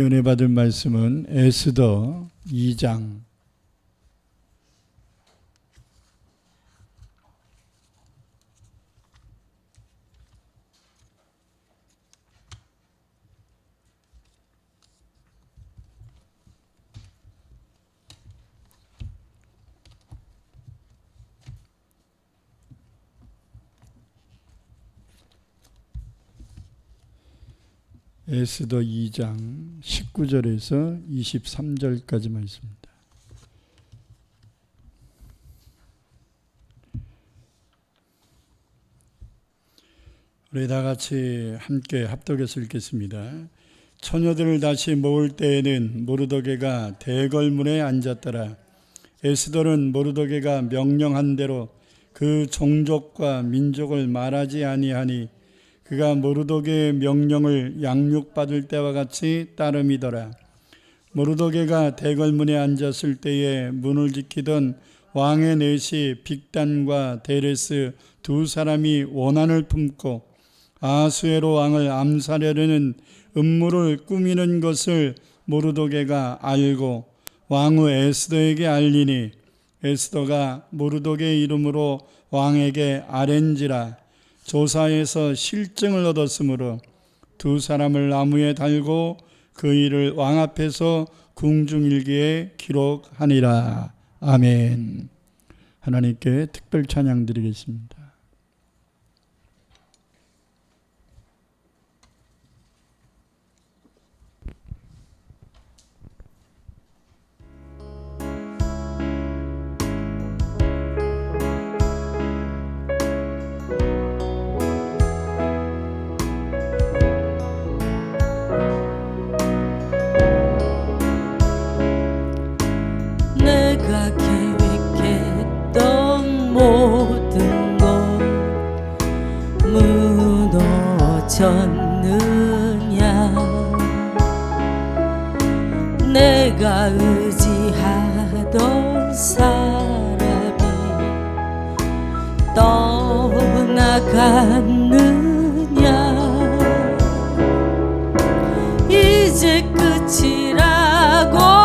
은혜 받을 말씀은 에스더 2장 에스더 2장 19절에서 23절까지 말씀입니다. 우리 다 같이 함께 합독해서 읽겠습니다. 처녀들을 다시 모을 때에는 모르드게가 대궐문에 앉았더라. 에스더는 모르드게가 명령한 대로 그 종족과 민족을 말하지 아니하니 그가 모르드게의 명령을 양육받을 때와 같이 따름이더라. 모르드게가 대궐문에 앉았을 때에 문을 지키던 왕의 내시 빅단과 데레스 두 사람이 원한을 품고 아수에로 왕을 암살하려는 음모를 꾸미는 것을 모르드게가 알고 왕후 에스더에게 알리니 에스더가 모르드게의 이름으로 왕에게 아랜지라 조사에서 실증을 얻었으므로 두 사람을 나무에 달고 그 일을 왕 앞에서 궁중일기에 기록하니라. 아멘. 하나님께 특별 찬양 드리겠습니다. 계획했던 모든 것 무너졌느냐. 내가 의지하던 사람이 떠나갔느냐. 이제 끝이라고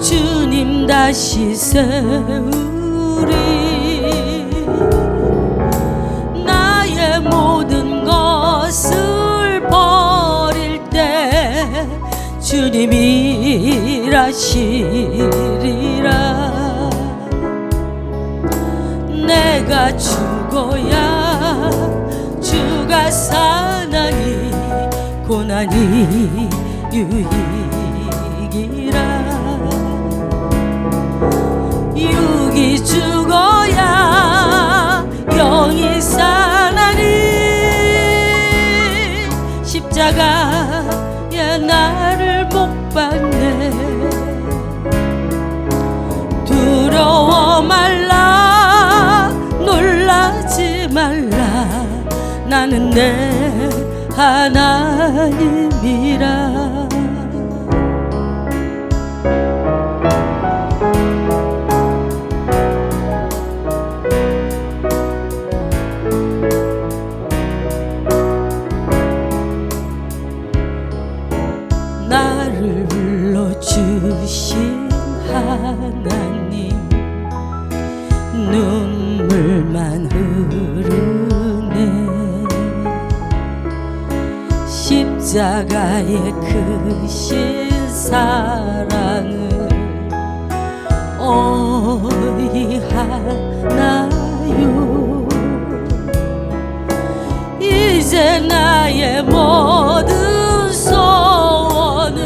주님 다시 세우리. 나의 모든 것을 버릴 때 주님이 일하시리라. 내가 죽어야 주가 사나니 고난이 유익이라. 육이 죽어야 영이 사나니 십자가에 나를 못 박네. 두려워 말라 놀라지 말라 나는 내 하나님이라. 나를 불러주신 하나님 눈물만 흐르네. 십자가의 크신 사랑을 어이하나요. 이제 나의 모든 소원은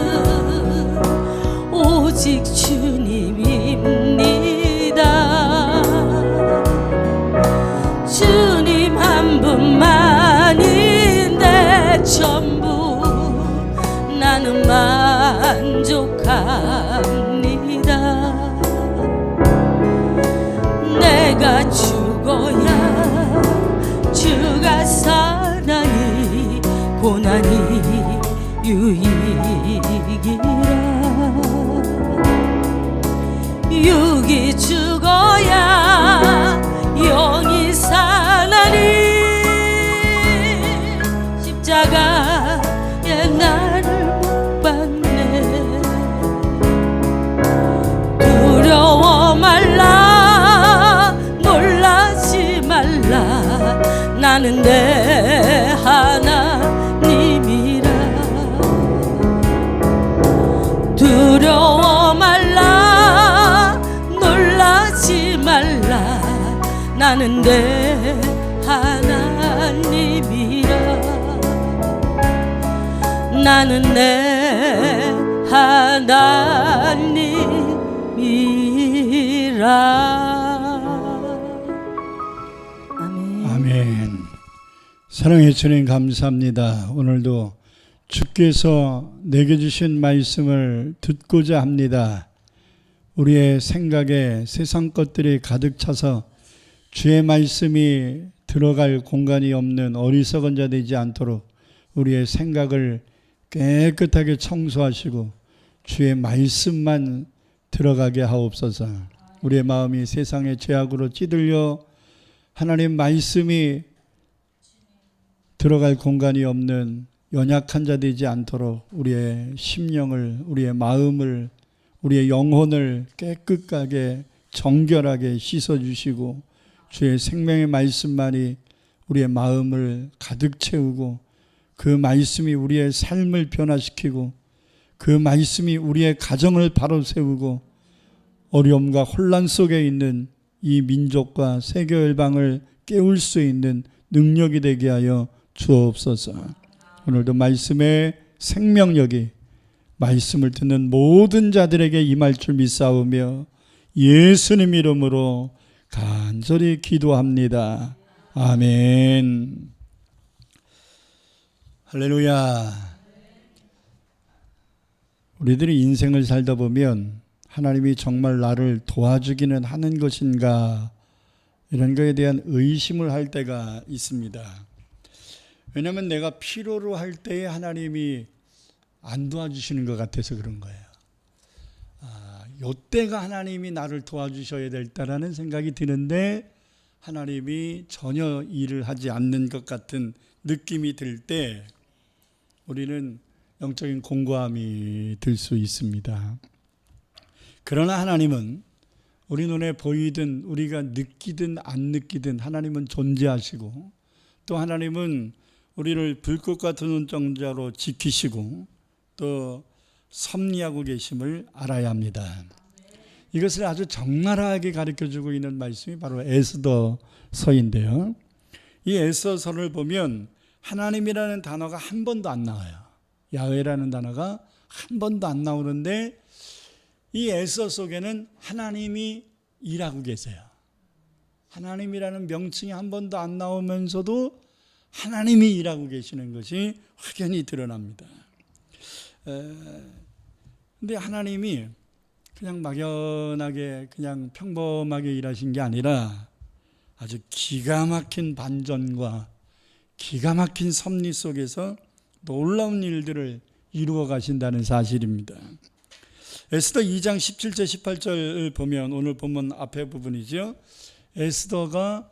오직 주님입니다. 주님 한 분만이 내 전부. 나는 만족합니다. 내가 죽어야 주가 사나니 고난이 유익이라. 육이 죽어야 영이 사나니 십자가 나를 못 봤네. 두려워 말라, 놀라지 말라, 나는 내 하나님이라. 두려워 말라, 놀라지 말라, 나는 내 하나님이라. 나는 내 하나님이라. 아멘. 아멘. 사랑해 주님 감사합니다. 오늘도 주께서 내게 주신 말씀을 듣고자 합니다. 우리의 생각에 세상 것들이 가득 차서 주의 말씀이 들어갈 공간이 없는 어리석은 자 되지 않도록 우리의 생각을 깨끗하게 청소하시고 주의 말씀만 들어가게 하옵소서. 우리의 마음이 세상의 죄악으로 찌들려 하나님 말씀이 들어갈 공간이 없는 연약한 자 되지 않도록 우리의 심령을, 우리의 마음을, 우리의 영혼을 깨끗하게 정결하게 씻어주시고 주의 생명의 말씀만이 우리의 마음을 가득 채우고 그 말씀이 우리의 삶을 변화시키고 그 말씀이 우리의 가정을 바로 세우고 어려움과 혼란 속에 있는 이 민족과 세계 열방을 깨울 수 있는 능력이 되게 하여 주옵소서. 오늘도 말씀의 생명력이 말씀을 듣는 모든 자들에게 임할 줄 믿사오며 예수님 이름으로 간절히 기도합니다. 아멘. 할렐루야. 우리들이 인생을 살다 보면 하나님이 정말 나를 도와주기는 하는 것인가 이런 것에 대한 의심을 할 때가 있습니다. 왜냐하면 내가 필요로 할 때에 하나님이 안 도와주시는 것 같아서 그런 거예요. 요때가 하나님이 나를 도와주셔야 될 때라는 생각이 드는데 하나님이 전혀 일을 하지 않는 것 같은 느낌이 들 때 우리는 영적인 공고함이 들 수 있습니다. 그러나 하나님은 우리 눈에 보이든 우리가 느끼든 안 느끼든 하나님은 존재하시고 또 하나님은 우리를 불꽃 같은 눈동자로 지키시고 또 섭리하고 계심을 알아야 합니다. 이것을 아주 적나라하게 가르쳐주고 있는 말씀이 바로 에스더서인데요. 이 에스더서를 보면 하나님이라는 단어가 한 번도 안 나와요. 야훼라는 단어가 한 번도 안 나오는데 이 에스더 속에는 하나님이 일하고 계세요. 하나님이라는 명칭이 한 번도 안 나오면서도 하나님이 일하고 계시는 것이 확연히 드러납니다. 근데 하나님이 그냥 막연하게 그냥 평범하게 일하신 게 아니라 아주 기가 막힌 반전과 기가 막힌 섭리 속에서 놀라운 일들을 이루어 가신다는 사실입니다. 에스더 2장 17절 18절 보면 오늘 본문 앞에 부분이죠. 에스더가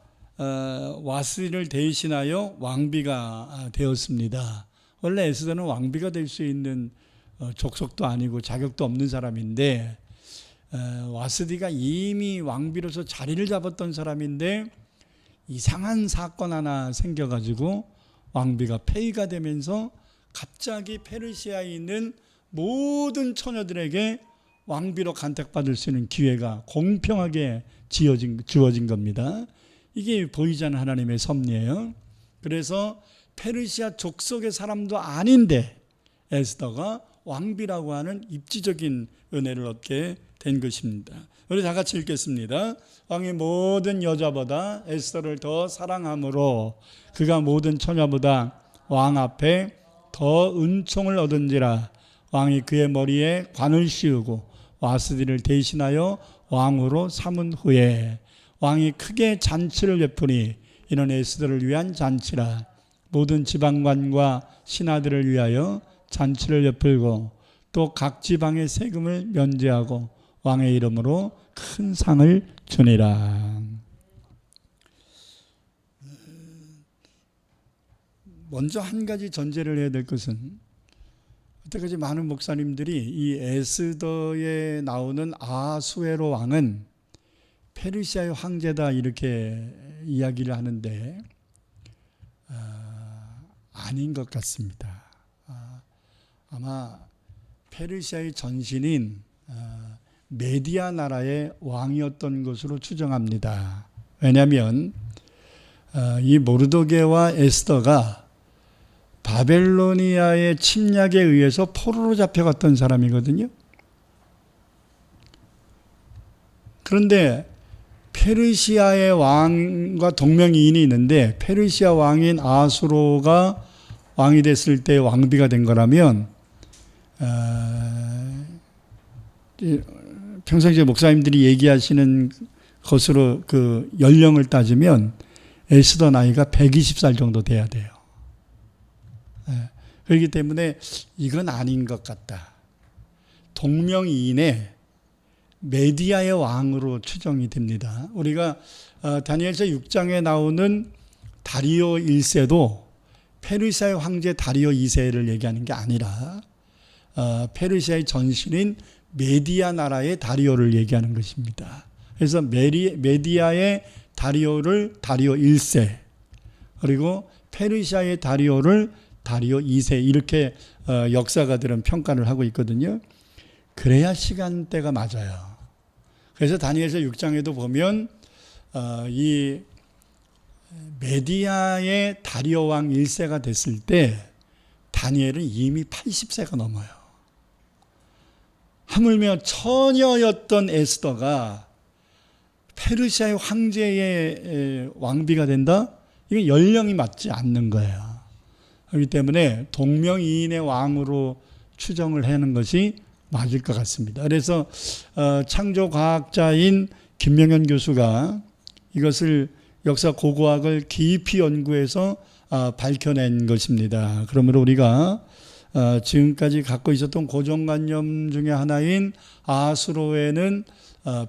와스디를 대신하여 왕비가 되었습니다. 원래 에스더는 왕비가 될 수 있는 족속도 아니고 자격도 없는 사람인데 와스디가 이미 왕비로서 자리를 잡았던 사람인데 이상한 사건 하나 생겨가지고 왕비가 폐위가 되면서 갑자기 페르시아에 있는 모든 처녀들에게 왕비로 간택받을 수 있는 기회가 공평하게 주어진 겁니다. 이게 보이지 않는 하나님의 섭리예요. 그래서 페르시아 족속의 사람도 아닌데 에스더가 왕비라고 하는 입지적인 은혜를 얻게 된 것입니다. 우리 다 같이 읽겠습니다. 왕이 모든 여자보다 에스더를 더 사랑함으로 그가 모든 처녀보다 왕 앞에 더 은총을 얻은지라. 왕이 그의 머리에 관을 씌우고 와스디를 대신하여 왕으로 삼은 후에 왕이 크게 잔치를 베푸니 이는 에스더를 위한 잔치라. 모든 지방관과 신하들을 위하여 잔치를 베풀고 또 각 지방의 세금을 면제하고 왕의 이름으로 큰 상을 주니라. 먼저 한 가지 전제를 해야 될 것은 여태까지 많은 목사님들이 이 에스더에 나오는 아하수에로 왕은 페르시아의 황제다 이렇게 이야기를 하는데 아닌 것 같습니다. 아마 페르시아의 전신인 메디아 나라의 왕이었던 것으로 추정합니다. 왜냐하면 이 모르도게와 에스더가 바벨로니아의 침략에 의해서 포로로 잡혀갔던 사람이거든요. 그런데 페르시아의 왕과 동명이인이 있는데 페르시아 왕인 아하수로가 왕이 됐을 때 왕비가 된 거라면 평상시에 목사님들이 얘기하시는 것으로 그 연령을 따지면 에스더 나이가 120살 정도 돼야 돼요. 그렇기 때문에 이건 아닌 것 같다. 동명이인의 메디아의 왕으로 추정이 됩니다. 우리가 다니엘서 6장에 나오는 다리오 1세도 페르시아의 황제 다리오 2세를 얘기하는 게 아니라 페르시아의 전신인 메디아 나라의 다리오를 얘기하는 것입니다. 그래서 메디아의 다리오를 다리오 1세, 그리고 페르시아의 다리오를 다리오 2세 이렇게 역사가들은 평가를 하고 있거든요. 그래야 시간대가 맞아요. 그래서 다니엘서 6장에도 보면 이 메디아의 다리오 왕 1세가 됐을 때 다니엘은 이미 80세가 넘어요. 하물며 처녀였던 에스더가 페르시아의 황제의 왕비가 된다? 이게 연령이 맞지 않는 거예요. 그렇기 때문에 동명이인의 왕으로 추정을 하는 것이 맞을 것 같습니다. 그래서 창조과학자인 김명현 교수가 이것을 역사 고고학을 깊이 연구해서 밝혀낸 것입니다. 그러므로 우리가 지금까지 갖고 있었던 고정관념 중에 하나인 아하수로에는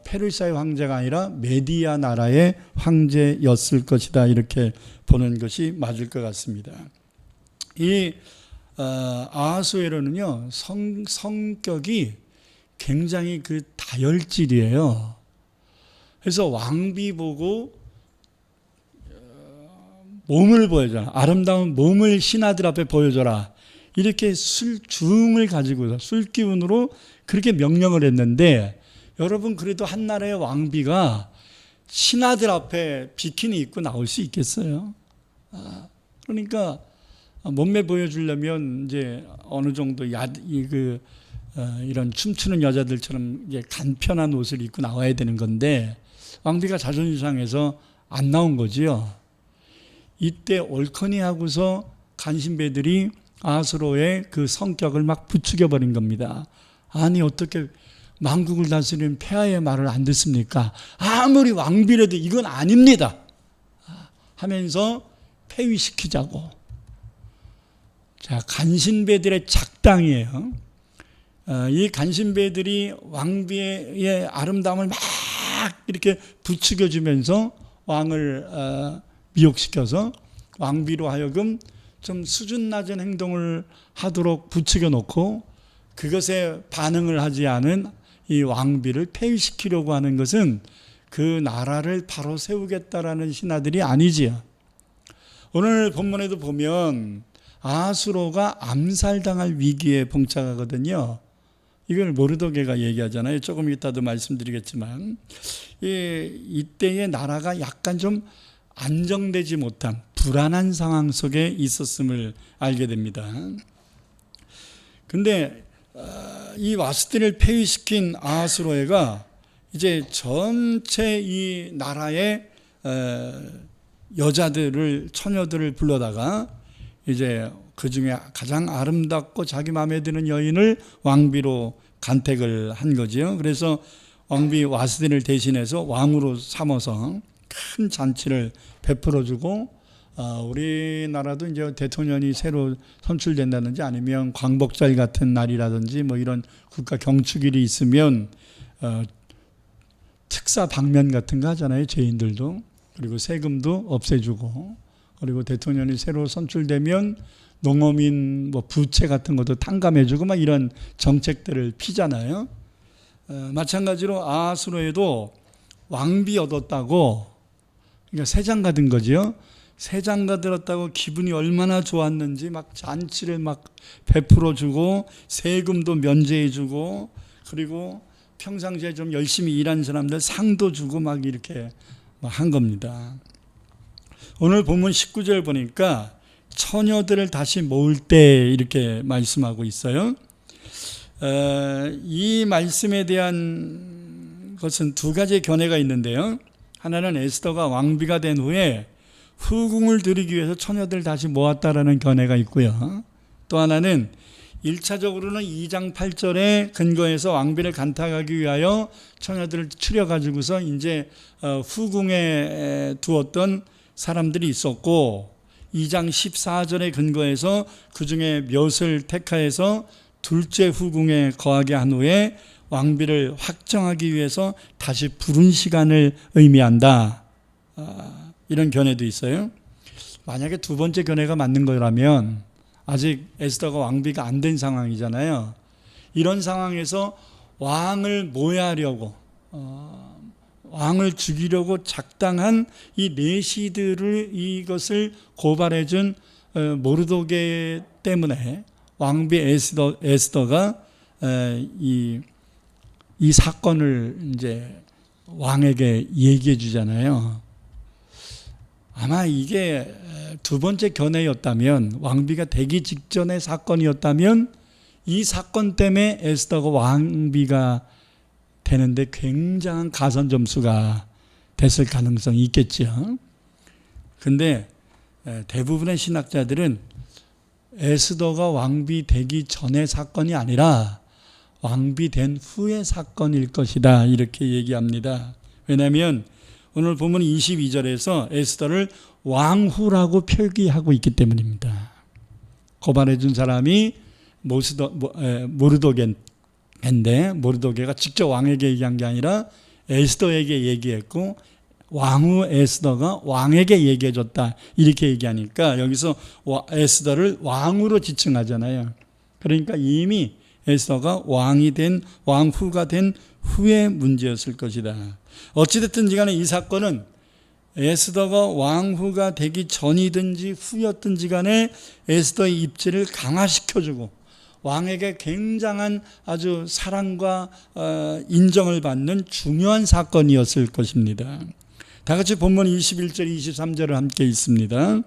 페르시아의 황제가 아니라 메디아 나라의 황제였을 것이다 이렇게 보는 것이 맞을 것 같습니다. 이 아하수에로는요 성격이 굉장히 그 다혈질이에요. 그래서 왕비 보고 몸을 보여줘라, 아름다운 몸을 신하들 앞에 보여줘라 이렇게 술중을 가지고 술 기운으로 그렇게 명령을 했는데 여러분 그래도 한 나라의 왕비가 신하들 앞에 비키니 입고 나올 수 있겠어요? 그러니까 몸매 보여주려면 이제 어느 정도 이런 춤추는 여자들처럼 이제 간편한 옷을 입고 나와야 되는 건데 왕비가 자존심 상해서 안 나온 거지요. 이때 옳거니 하고서 간신배들이 아하수로의 그 성격을 막 부추겨 버린 겁니다. 아니 어떻게 만국을 다스리는 폐하의 말을 안 듣습니까? 아무리 왕비라도 이건 아닙니다 하면서 폐위시키자고. 자, 간신배들의 작당이에요. 이 간신배들이 왕비의 아름다움을 막 이렇게 부추겨주면서 왕을 미혹시켜서 왕비로 하여금 좀 수준 낮은 행동을 하도록 부추겨 놓고 그것에 반응을 하지 않은 이 왕비를 폐위시키려고 하는 것은 그 나라를 바로 세우겠다라는 신하들이 아니지요. 오늘 본문에도 보면 아하수로가 암살당할 위기에 봉착하거든요. 이걸 모르도게가 얘기하잖아요. 조금 이따도 말씀드리겠지만 이때의 나라가 약간 좀 안정되지 못한 불안한 상황 속에 있었음을 알게 됩니다. 근데 이 와스티를 폐위시킨 아하수로에가 이제 전체 이 나라의 여자들을 처녀들을 불러다가 이제 그 중에 가장 아름답고 자기 마음에 드는 여인을 왕비로 간택을 한 거지요. 그래서 왕비 와스티를 대신해서 왕으로 삼아서 큰 잔치를 베풀어주고 우리나라도 이제 대통령이 새로 선출된다든지 아니면 광복절 같은 날이라든지 뭐 이런 국가 경축일이 있으면 특사 방면 같은 거 하잖아요. 죄인들도. 그리고 세금도 없애주고 그리고 대통령이 새로 선출되면 농어민 뭐 부채 같은 것도 탕감해주고 막 이런 정책들을 피잖아요. 마찬가지로 아하수로에도 왕비 얻었다고, 그러니까 세장가 든 거죠. 세장가 들었다고 기분이 얼마나 좋았는지 막 잔치를 막 베풀어 주고 세금도 면제해 주고, 그리고 평상시에 좀 열심히 일한 사람들 상도 주고 막 이렇게 한 겁니다. 오늘 본문 19절 보니까 처녀들을 다시 모을 때 이렇게 말씀하고 있어요. 이 말씀에 대한 것은 두 가지 견해가 있는데요. 하나는 에스더가 왕비가 된 후에 후궁을 드리기 위해서 처녀들을 다시 모았다라는 견해가 있고요. 또 하나는 1차적으로는 2장 8절에 근거해서 왕비를 간탁하기 위하여 처녀들을 추려가지고서 이제 후궁에 두었던 사람들이 있었고, 2장 14절에 근거해서 그 중에 몇을 택하여서 둘째 후궁에 거하게 한 후에 왕비를 확정하기 위해서 다시 부른 시간을 의미한다. 이런 견해도 있어요. 만약에 두 번째 견해가 맞는 거라면 아직 에스더가 왕비가 안 된 상황이잖아요. 이런 상황에서 왕을 모해하려고, 왕을 죽이려고 작당한 이 내시들을 이것을 고발해준 모르도게 때문에 왕비 에스더가 이 사건을 이제 왕에게 얘기해 주잖아요. 아마 이게 두 번째 견해였다면, 왕비가 되기 직전의 사건이었다면 이 사건 때문에 에스더가 왕비가 되는데 굉장한 가선 점수가 됐을 가능성이 있겠죠. 근데 대부분의 신학자들은 에스더가 왕비 되기 전의 사건이 아니라 왕비 된 후의 사건일 것이다, 이렇게 얘기합니다. 왜냐하면 오늘 보면 22절에서 에스더를 왕후라고 표기하고 있기 때문입니다. 고발해 준 사람이 모르도게인데, 모르도게가 직접 왕에게 얘기한 게 아니라 에스더에게 얘기했고, 왕후 에스더가 왕에게 얘기해 줬다, 이렇게 얘기하니까 여기서 에스더를 왕으로 지칭하잖아요. 그러니까 이미 에스더가 왕이 된, 왕후가 된 후의 문제였을 것이다. 어찌됐든지 간에 이 사건은 에스더가 왕후가 되기 전이든지 후였든지 간에 에스더의 입지를 강화시켜주고 왕에게 굉장한 아주 사랑과 인정을 받는 중요한 사건이었을 것입니다. 다 같이 본문 21절 23절을 함께 읽습니다.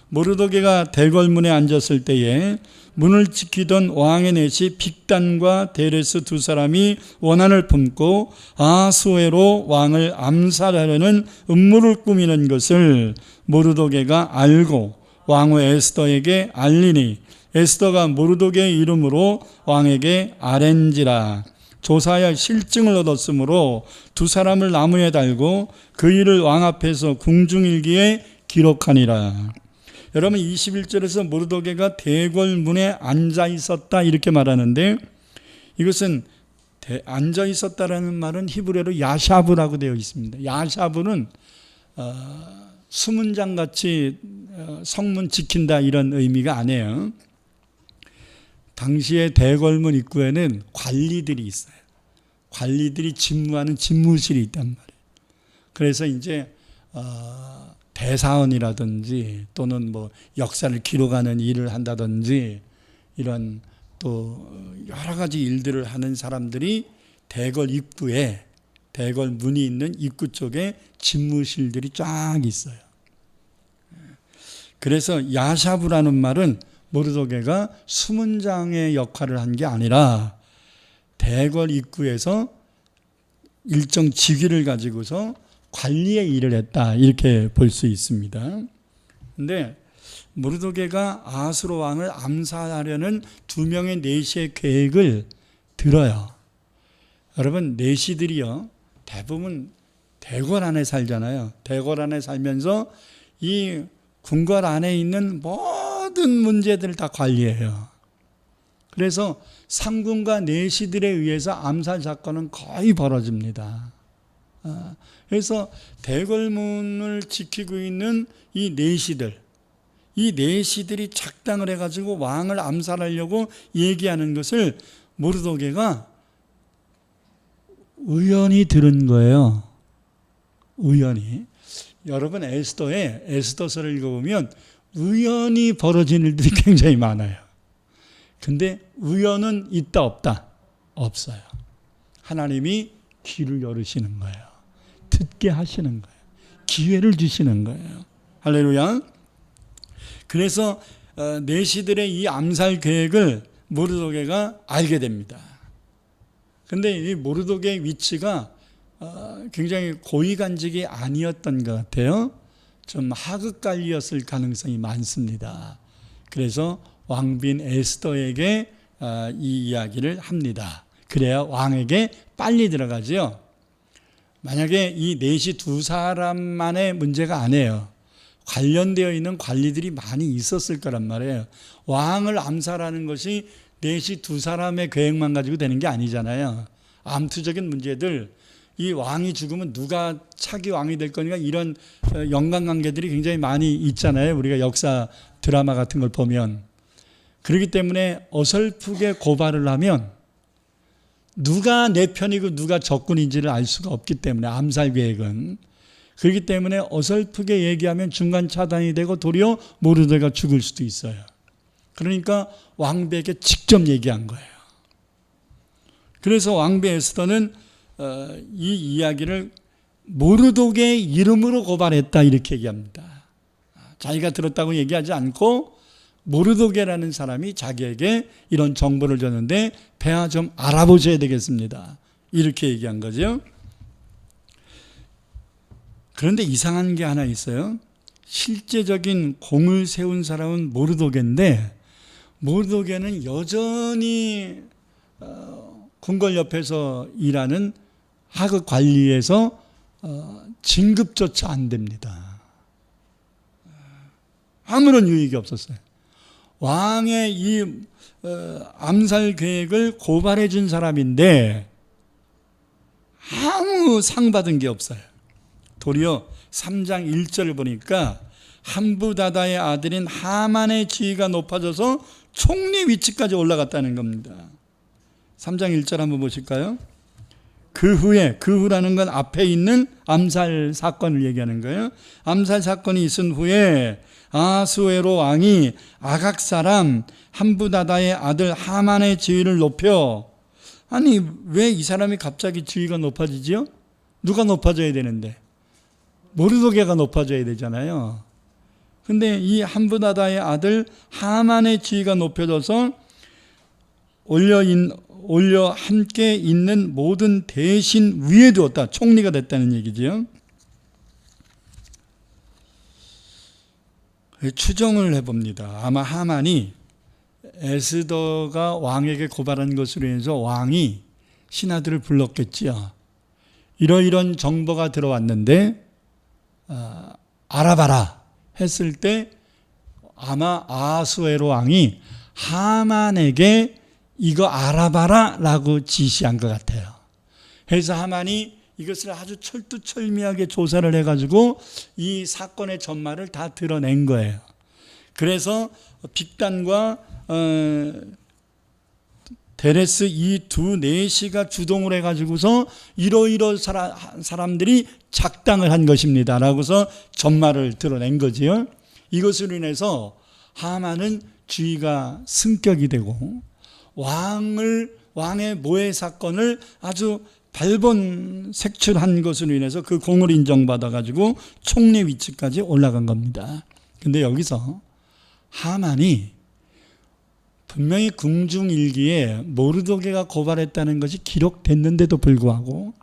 모르도게가 대궐문에 앉았을 때에 문을 지키던 왕의 내시 빅단과 데레스 두 사람이 원한을 품고 아하수에로 왕을 암살하려는 음모를 꾸미는 것을 모르도게가 알고 왕후 에스더에게 알리니 에스더가 모르도게의 이름으로 왕에게 아랜지라 조사하여 실증을 얻었으므로 두 사람을 나무에 달고 그 일을 왕 앞에서 궁중일기에 기록하니라. 여러분, 21절에서 모르도게가 대궐문에 앉아 있었다, 이렇게 말하는데, 이것은 앉아 있었다라는 말은 히브리어로 야샤브라고 되어 있습니다. 야샤브는 수문장같이 성문 지킨다, 이런 의미가 아니에요. 당시에 대궐문 입구에는 관리들이 있어요. 관리들이 집무하는 집무실이 있단 말이에요. 그래서 이제 대사원이라든지 또는 뭐 역사를 기록하는 일을 한다든지 이런 또 여러 가지 일들을 하는 사람들이 대궐 입구에, 대궐 문이 있는 입구 쪽에 집무실들이 쫙 있어요. 그래서 야샤브라는 말은 모르도게가 수문장의 역할을 한 게 아니라 대궐 입구에서 일정 직위를 가지고서 관리의 일을 했다, 이렇게 볼 수 있습니다. 그런데 모르도게가 아하수로 왕을 암살하려는 두 명의 내시의 계획을 들어요. 여러분, 내시들이요 대부분 대궐 안에 살잖아요. 대궐 안에 살면서 이 궁궐 안에 있는 모든 문제들을 다 관리해요. 그래서 상궁과 내시들에 의해서 암살 사건은 거의 벌어집니다. 그래서 대궐문을 지키고 있는 이 내시들, 이 내시들이 작당을 해가지고 왕을 암살하려고 얘기하는 것을 모르도게가 우연히 들은 거예요. 우연히. 여러분 에스더서를 읽어보면 우연히 벌어진 일들이 굉장히 많아요. 근데 우연은 있다 없다? 없어요. 하나님이 귀를 열으시는 거예요. 듣게 하시는 거예요. 기회를 주시는 거예요. 할렐루야. 그래서 내시들의 이 암살 계획을 모르도게가 알게 됩니다. 근데 이 모르도게의 위치가 굉장히 고위간직이 아니었던 것 같아요. 좀 하극관리였을 가능성이 많습니다. 그래서 왕비인 에스더에게 이 이야기를 합니다. 그래야 왕에게 빨리 들어가죠. 만약에 이 넷이 두 사람만의 문제가 아니에요. 관련되어 있는 관리들이 많이 있었을 거란 말이에요. 왕을 암살하는 것이 넷이 두 사람의 계획만 가지고 되는 게 아니잖아요. 암투적인 문제들, 이 왕이 죽으면 누가 차기 왕이 될 거니까 이런 연관관계들이 굉장히 많이 있잖아요. 우리가 역사 드라마 같은 걸 보면. 그렇기 때문에 어설프게 고발을 하면 누가 내 편이고 누가 적군인지를 알 수가 없기 때문에, 암살 계획은. 그렇기 때문에 어설프게 얘기하면 중간 차단이 되고 도리어 모르도게가 죽을 수도 있어요. 그러니까 왕비에게 직접 얘기한 거예요. 그래서 왕비 에스더는 이 이야기를 모르도게의 이름으로 고발했다 이렇게 얘기합니다. 자기가 들었다고 얘기하지 않고 모르도게라는 사람이 자기에게 이런 정보를 줬는데 배아 좀 알아보셔야 되겠습니다. 이렇게 얘기한 거죠. 그런데 이상한 게 하나 있어요. 실제적인 공을 세운 사람은 모르도게인데 모르도게는 여전히 궁궐 옆에서 일하는 하급 관리에서 진급조차 안 됩니다. 아무런 유익이 없었어요. 왕의 이 암살 계획을 고발해 준 사람인데 아무 상 받은 게 없어요. 도리어 3장 1절을 보니까 함부다다의 아들인 하만의 지위가 높아져서 총리 위치까지 올라갔다는 겁니다. 3장 1절 한번 보실까요? 그 후라는 건 앞에 있는 암살 사건을 얘기하는 거예요. 암살 사건이 있은 후에 아수에로 왕이 아각 사람 함부다다의 아들 하만의 지위를 높여, 아니 왜 이 사람이 갑자기 지위가 높아지지요? 누가 높아져야 되는데? 모르도게가 높아져야 되잖아요. 근데 이 함부다다의 아들 하만의 지위가 높여져서 올려 함께 있는 모든 대신 위에 두었다. 총리가 됐다는 얘기지요. 추정을 해봅니다. 아마 하만이 에스더가 왕에게 고발한 것으로 인해서 왕이 신하들을 불렀겠지요. 이러이런 정보가 들어왔는데 알아봐라 했을 때 아마 아수에로 왕이 하만에게 이거 알아봐라 라고 지시한 것 같아요. 그래서 하만이 이것을 아주 철두철미하게 조사를 해가지고 이 사건의 전말을 다 드러낸 거예요. 그래서 빅단과 데레스 이 두 내시가 주동을 해가지고서 이러이러 사람들이 작당을 한 것입니다 라고서 전말을 드러낸 거지요. 이것으로 인해서 하만은 주의가 승격이 되고 왕의 모해 사건을 아주 발본 색출한 것으로 인해서 그 공을 인정받아 가지고 총리 위치까지 올라간 겁니다. 근데 여기서 하만이 분명히 궁중일기에 모르도게가 고발했다는 것이 기록됐는데도 불구하고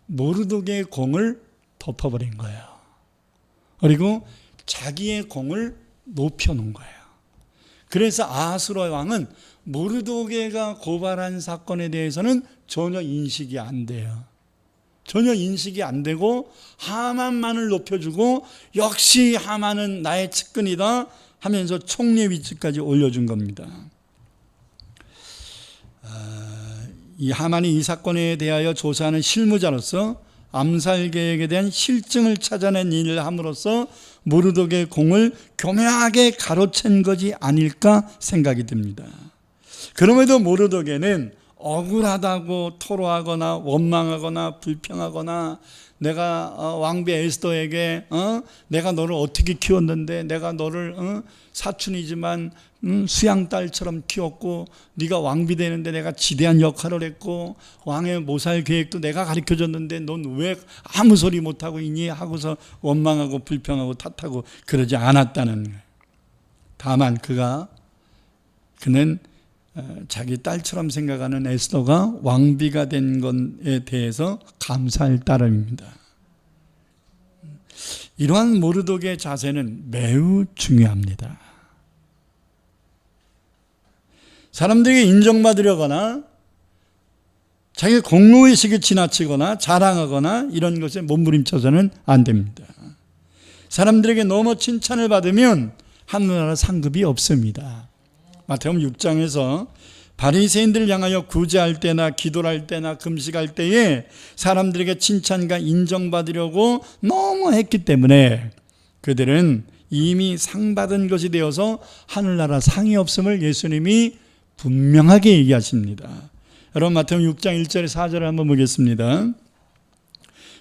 모르도게의 공을 덮어버린 거예요. 그리고 자기의 공을 높여놓은 거예요. 그래서 아하수로 왕은 모르도게가 고발한 사건에 대해서는 전혀 인식이 안 돼요. 전혀 인식이 안 되고 하만만을 높여주고 역시 하만은 나의 측근이다 하면서 총리 위치까지 올려준 겁니다. 이 하만이 이 사건에 대하여 조사하는 실무자로서 암살 계획에 대한 실증을 찾아낸 일을 함으로써 모르드게의 공을 교묘하게 가로챈 것이 아닐까 생각이 듭니다. 그럼에도 모르드게는 억울하다고 토로하거나 원망하거나 불평하거나 내가 왕비 에스더에게 내가 너를 어떻게 키웠는데 내가 너를 사춘이지만 수양딸처럼 키웠고 네가 왕비 되는데 내가 지대한 역할을 했고 왕의 모살 계획도 내가 가르쳐줬는데 넌 왜 아무 소리 못하고 있니 하고서 원망하고 불평하고 탓하고 그러지 않았다는 거예요. 다만 그는 자기 딸처럼 생각하는 에스더가 왕비가 된 것에 대해서 감사할 따름입니다. 이러한 모르드게의 자세는 매우 중요합니다. 사람들에게 인정받으려거나 자기 공로의식을 지나치거나 자랑하거나 이런 것에 몸부림쳐서는 안 됩니다. 사람들에게 너무 칭찬을 받으면 하늘나라 상급이 없습니다. 마태복음 6장에서 바리새인들을 향하여 구제할 때나 기도를 할 때나 금식할 때에 사람들에게 칭찬과 인정받으려고 너무 했기 때문에 그들은 이미 상 받은 것이 되어서 하늘나라 상이 없음을 예수님이 분명하게 얘기하십니다. 여러분 마태복음 6장 1절에 4절을 한번 보겠습니다.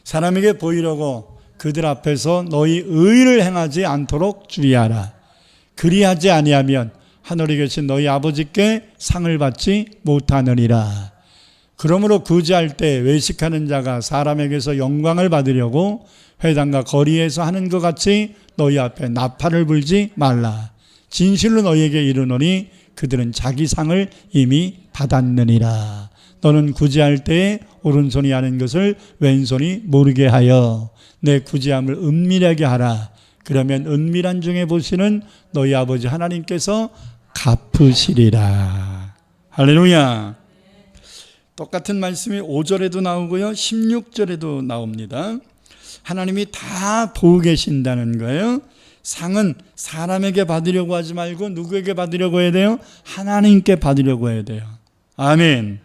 사람에게 보이려고 그들 앞에서 너희 의를 행하지 않도록 주의하라. 그리하지 아니하면 하늘에 계신 너희 아버지께 상을 받지 못하느니라. 그러므로 구제할 때 외식하는 자가 사람에게서 영광을 받으려고 회당과 거리에서 하는 것 같이 너희 앞에 나팔을 불지 말라. 진실로 너희에게 이르노니 그들은 자기 상을 이미 받았느니라. 너는 구제할 때에 오른손이 하는 것을 왼손이 모르게 하여 내 구제함을 은밀하게 하라. 그러면 은밀한 중에 보시는 너희 아버지 하나님께서 갚으시리라. 할렐루야. 똑같은 말씀이 5절에도 나오고요 16절에도 나옵니다. 하나님이 다 보고 계신다는 거예요. 상은 사람에게 받으려고 하지 말고 누구에게 받으려고 해야 돼요? 하나님께 받으려고 해야 돼요. 아멘.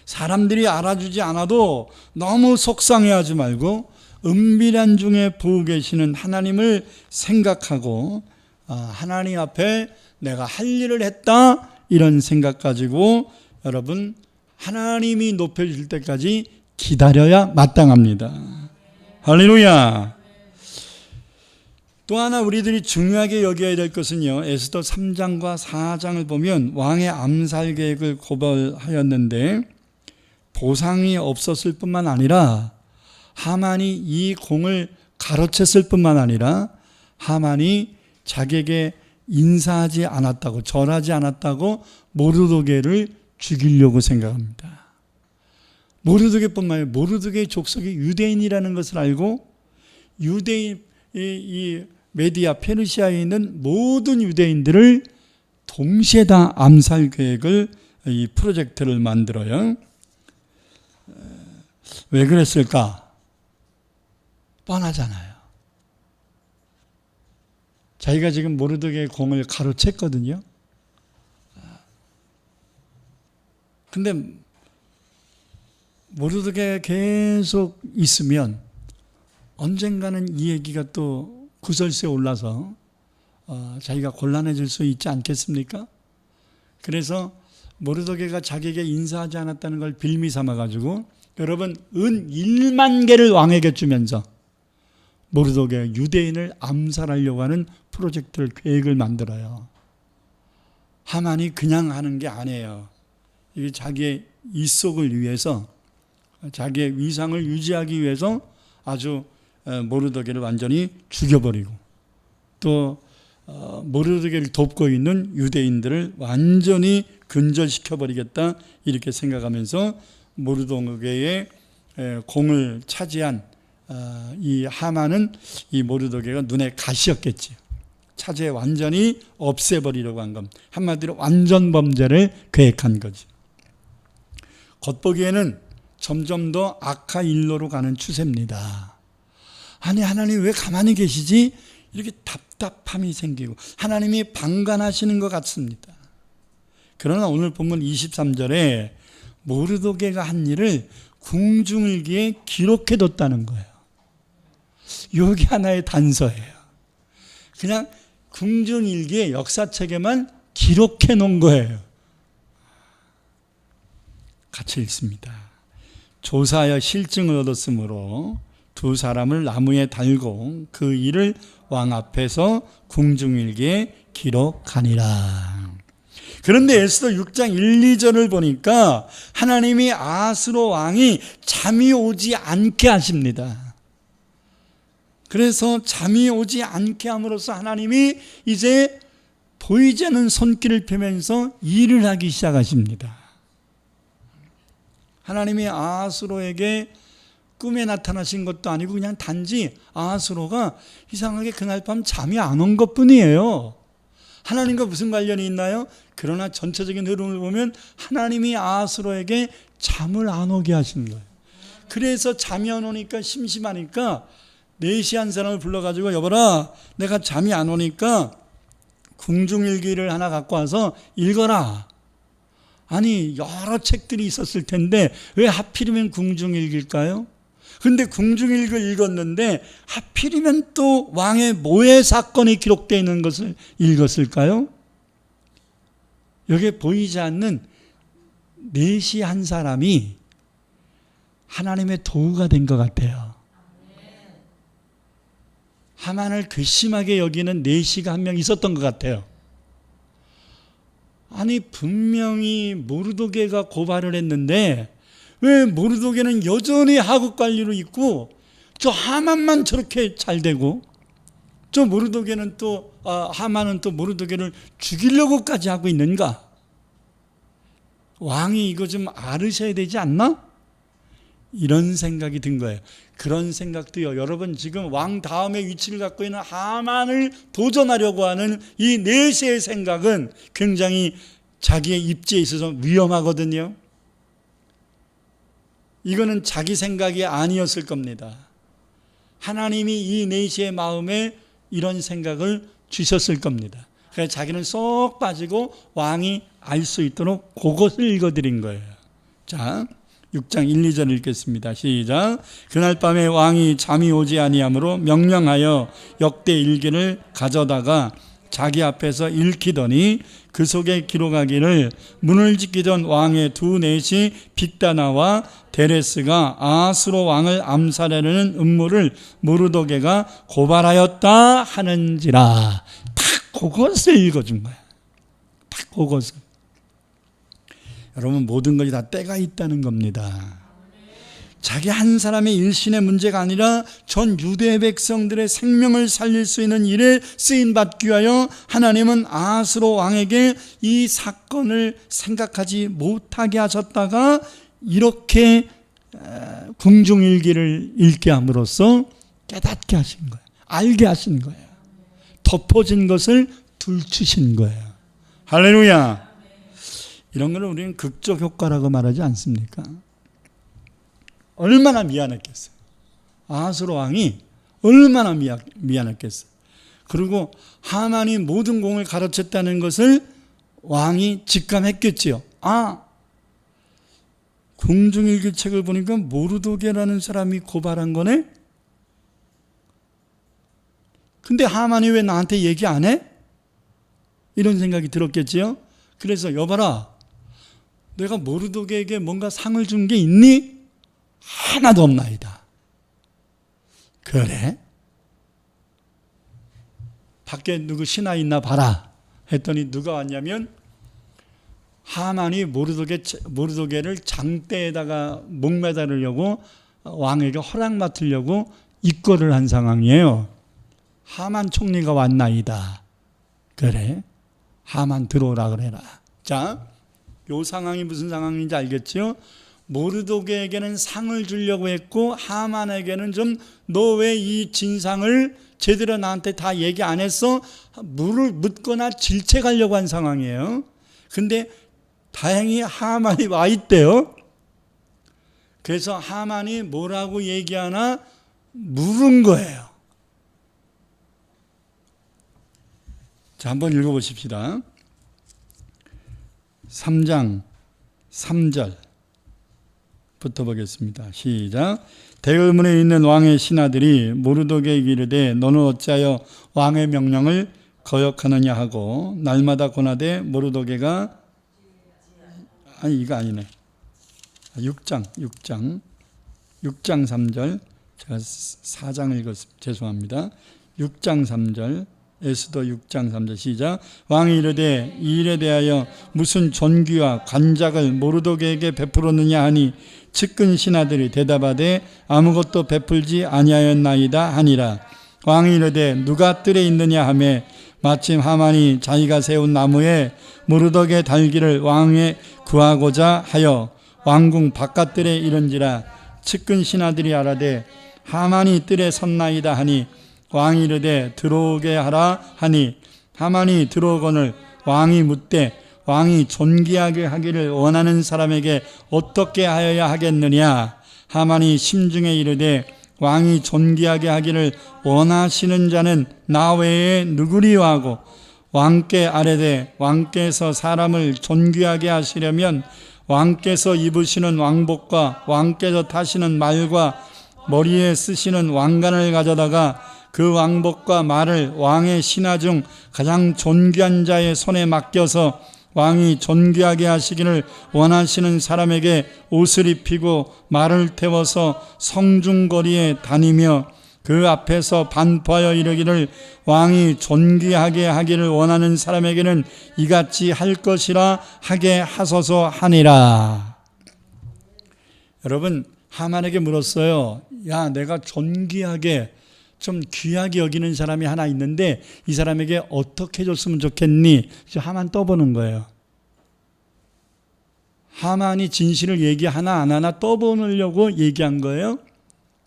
사람들이 알아주지 않아도 너무 속상해하지 말고 은밀한 중에 보고 계시는 하나님을 생각하고 하나님 앞에 내가 할 일을 했다 이런 생각 가지고 여러분 하나님이 높여줄 때까지 기다려야 마땅합니다. 할렐루야. 또 하나 우리들이 중요하게 여겨야 될 것은요, 에스더 3장과 4장을 보면 왕의 암살 계획을 고발하였는데 보상이 없었을 뿐만 아니라 하만이 이 공을 가로챘을 뿐만 아니라 하만이 자기에게 인사하지 않았다고, 절하지 않았다고 모르드게를 죽이려고 생각합니다. 모르드게뿐만 아니라 모르드게의 족속이 유대인이라는 것을 알고 유대인 이 메디아 페르시아에 있는 모든 유대인들을 동시에 다 암살 계획을 이 프로젝트를 만들어요. 왜 그랬을까? 뻔하잖아요. 자기가 지금 모르드게의 공을 가로챘거든요. 근데 모르드게 계속 있으면 언젠가는 이 얘기가 또 구설수에 올라서 자기가 곤란해질 수 있지 않겠습니까? 그래서 모르드게가 자기에게 인사하지 않았다는 걸 빌미 삼아가지고 여러분 은 1만 개를 왕에게 주면서 모르드게 유대인을 암살하려고 하는 프로젝트를 계획을 만들어요. 하만이 그냥 하는 게 아니에요. 이게 자기의 이속을 위해서 자기의 위상을 유지하기 위해서 아주 모르드게를 완전히 죽여버리고 또 모르드게를 돕고 있는 유대인들을 완전히 근절시켜버리겠다 이렇게 생각하면서 모르드게의 공을 차지한 이 하만은 이 모르드게가 눈에 가시였겠지. 차제 완전히 없애버리려고 한 겁니다. 한마디로 완전 범죄를 계획한 거지. 겉보기에는 점점 더 악화 일로로 가는 추세입니다. 아니 하나님 왜 가만히 계시지? 이렇게 답답함이 생기고 하나님이 방관하시는 것 같습니다. 그러나 오늘 본문 23절에 모르드게가 한 일을 궁중일기에 기록해뒀다는 거예요. 여기 하나의 단서예요. 그냥 궁중일기의 역사책에만 기록해 놓은 거예요. 같이 읽습니다. 조사하여 실증을 얻었으므로 두 사람을 나무에 달고 그 일을 왕 앞에서 궁중일기에 기록하니라. 그런데 에스더 6장 1, 2절을 보니까 하나님이 아하스로 왕이 잠이 오지 않게 하십니다. 그래서 잠이 오지 않게 함으로써 하나님이 이제 보이지 않는 손길을 펴면서 일을 하기 시작하십니다. 하나님이 아하스로에게 꿈에 나타나신 것도 아니고 그냥 단지 아하스로가 이상하게 그날 밤 잠이 안 온 것뿐이에요. 하나님과 무슨 관련이 있나요? 그러나 전체적인 흐름을 보면 하나님이 아하스로에게 잠을 안 오게 하신 거예요. 그래서 잠이 안 오니까 심심하니까 내시한 사람을 불러가지고 여보라, 내가 잠이 안 오니까 궁중일기를 하나 갖고 와서 읽어라. 아니 여러 책들이 있었을 텐데 왜 하필이면 궁중일기일까요? 근데 궁중일기를 읽었는데 하필이면 또 왕의 모해 사건이 기록되어 있는 것을 읽었을까요? 여기에 보이지 않는 내시 한 사람이 하나님의 도구가 된 것 같아요. 하만을 괘씸하게 여기는 내시가 한 명 있었던 것 같아요. 아니 분명히 모르도게가 고발을 했는데 왜 모르도게는 여전히 하급 관리로 있고 저 하만만 저렇게 잘 되고 저 모르도게는 또 하만은 또 모르도게를 죽이려고까지 하고 있는가? 왕이 이거 좀 알으셔야 되지 않나? 이런 생각이 든 거예요. 그런 생각도요. 여러분 지금 왕 다음의 위치를 갖고 있는 하만을 도전하려고 하는 이 내시의 생각은 굉장히 자기의 입지에 있어서 위험하거든요. 이거는 자기 생각이 아니었을 겁니다. 하나님이 이 내시의 마음에 이런 생각을 주셨을 겁니다. 그래서 자기는 쏙 빠지고 왕이 알 수 있도록 그것을 읽어드린 거예요. 자, 6장 1, 2절 읽겠습니다. 시작. 그날 밤에 왕이 잠이 오지 아니하므로 명령하여 역대 일기를 가져다가 자기 앞에서 읽히더니 그 속에 기록하기를 문을 짓기 전 왕의 두 넷이 빅다나와 데레스가 아하스로 왕을 암살하려는 음모를 모르도게가 고발하였다 하는지라. 딱 그것을 읽어준 거야. 딱 그것을. 여러분 모든 것이 다 때가 있다는 겁니다. 자기 한 사람의 일신의 문제가 아니라 전 유대 백성들의 생명을 살릴 수 있는 일에 쓰임받기 위하여 하나님은 아하스로 왕에게 이 사건을 생각하지 못하게 하셨다가 이렇게 궁중일기를 읽게 함으로써 깨닫게 하신 거예요. 알게 하신 거예요. 덮어진 것을 둘치신 거예요. 할렐루야. 이런 걸 우리는 극적 효과라고 말하지 않습니까? 얼마나 미안했겠어요. 아하스로 왕이 얼마나 미안했겠어요. 그리고 하만이 모든 공을 가르쳤다는 것을 왕이 직감했겠지요. 궁중일기 책을 보니까 모르도게라는 사람이 고발한 거네? 근데 하만이 왜 나한테 얘기 안 해? 이런 생각이 들었겠지요. 그래서 여봐라, 내가 모르도게에게 뭔가 상을 준 게 있니? 하나도 없나이다. 그래? 밖에 누구 신하 있나 봐라 했더니 누가 왔냐면 하만이 모르도게를 장대에다가 목매달으려고 왕에게 허락 맡으려고 입거를 한 상황이에요. 하만 총리가 왔나이다. 그래? 하만 들어오라 그래라. 자, 요 상황이 무슨 상황인지 알겠죠? 모르도게에게는 상을 주려고 했고 하만에게는 좀 너 왜 이 진상을 제대로 나한테 다 얘기 안 했어? 물을 묻거나 질책하려고 한 상황이에요. 근데 다행히 하만이 와 있대요. 그래서 하만이 뭐라고 얘기하나 물은 거예요. 자, 한번 읽어보십시다. 3장 3절부터 1절부터 보겠습니다. 시작. 대궐문에 있는 왕의 신하들이 모르드게에게 이르되 너는 어찌하여 왕의 명령을 거역하느냐 하고 날마다 고나되 모르드게가 아니 이거 아니네. 6장 3절 제가 4장 읽었습니다. 죄송합니다. 6장 3절 에스더 6장 3절 시작. 왕이 이르되 이 일에 대하여 무슨 존귀와 관작을 모르드게에게 베풀었느냐 하니 측근 신하들이 대답하되 아무것도 베풀지 아니하였나이다 하니라. 왕이 이르되 누가 뜰에 있느냐 하매 마침 하만이 자기가 세운 나무에 모르드게 달기를 왕에 구하고자 하여 왕궁 바깥뜰에 이른지라. 측근 신하들이 아라되 하만이 뜰에 섰나이다 하니 왕이 이르되 들어오게 하라 하니 하만이 들어오거늘 왕이 묻되 왕이 존귀하게 하기를 원하는 사람에게 어떻게 하여야 하겠느냐. 하만이 심중에 이르되 왕이 존귀하게 하기를 원하시는 자는 나 외에 누구리요 하고 왕께 아뢰되 왕께서 사람을 존귀하게 하시려면 왕께서 입으시는 왕복과 왕께서 타시는 말과 머리에 쓰시는 왕관을 가져다가 그 왕복과 말을 왕의 신하 중 가장 존귀한 자의 손에 맡겨서 왕이 존귀하게 하시기를 원하시는 사람에게 옷을 입히고 말을 태워서 성중거리에 다니며 그 앞에서 반포하여 이르기를 왕이 존귀하게 하기를 원하는 사람에게는 이같이 할 것이라 하게 하소서 하니라. 여러분 하만에게 물었어요. 야, 내가 존귀하게 좀 귀하게 여기는 사람이 하나 있는데 이 사람에게 어떻게 해줬으면 좋겠니? 하만 떠보는 거예요. 하만이 진실을 얘기 하나 안 하나 떠보려고 얘기한 거예요.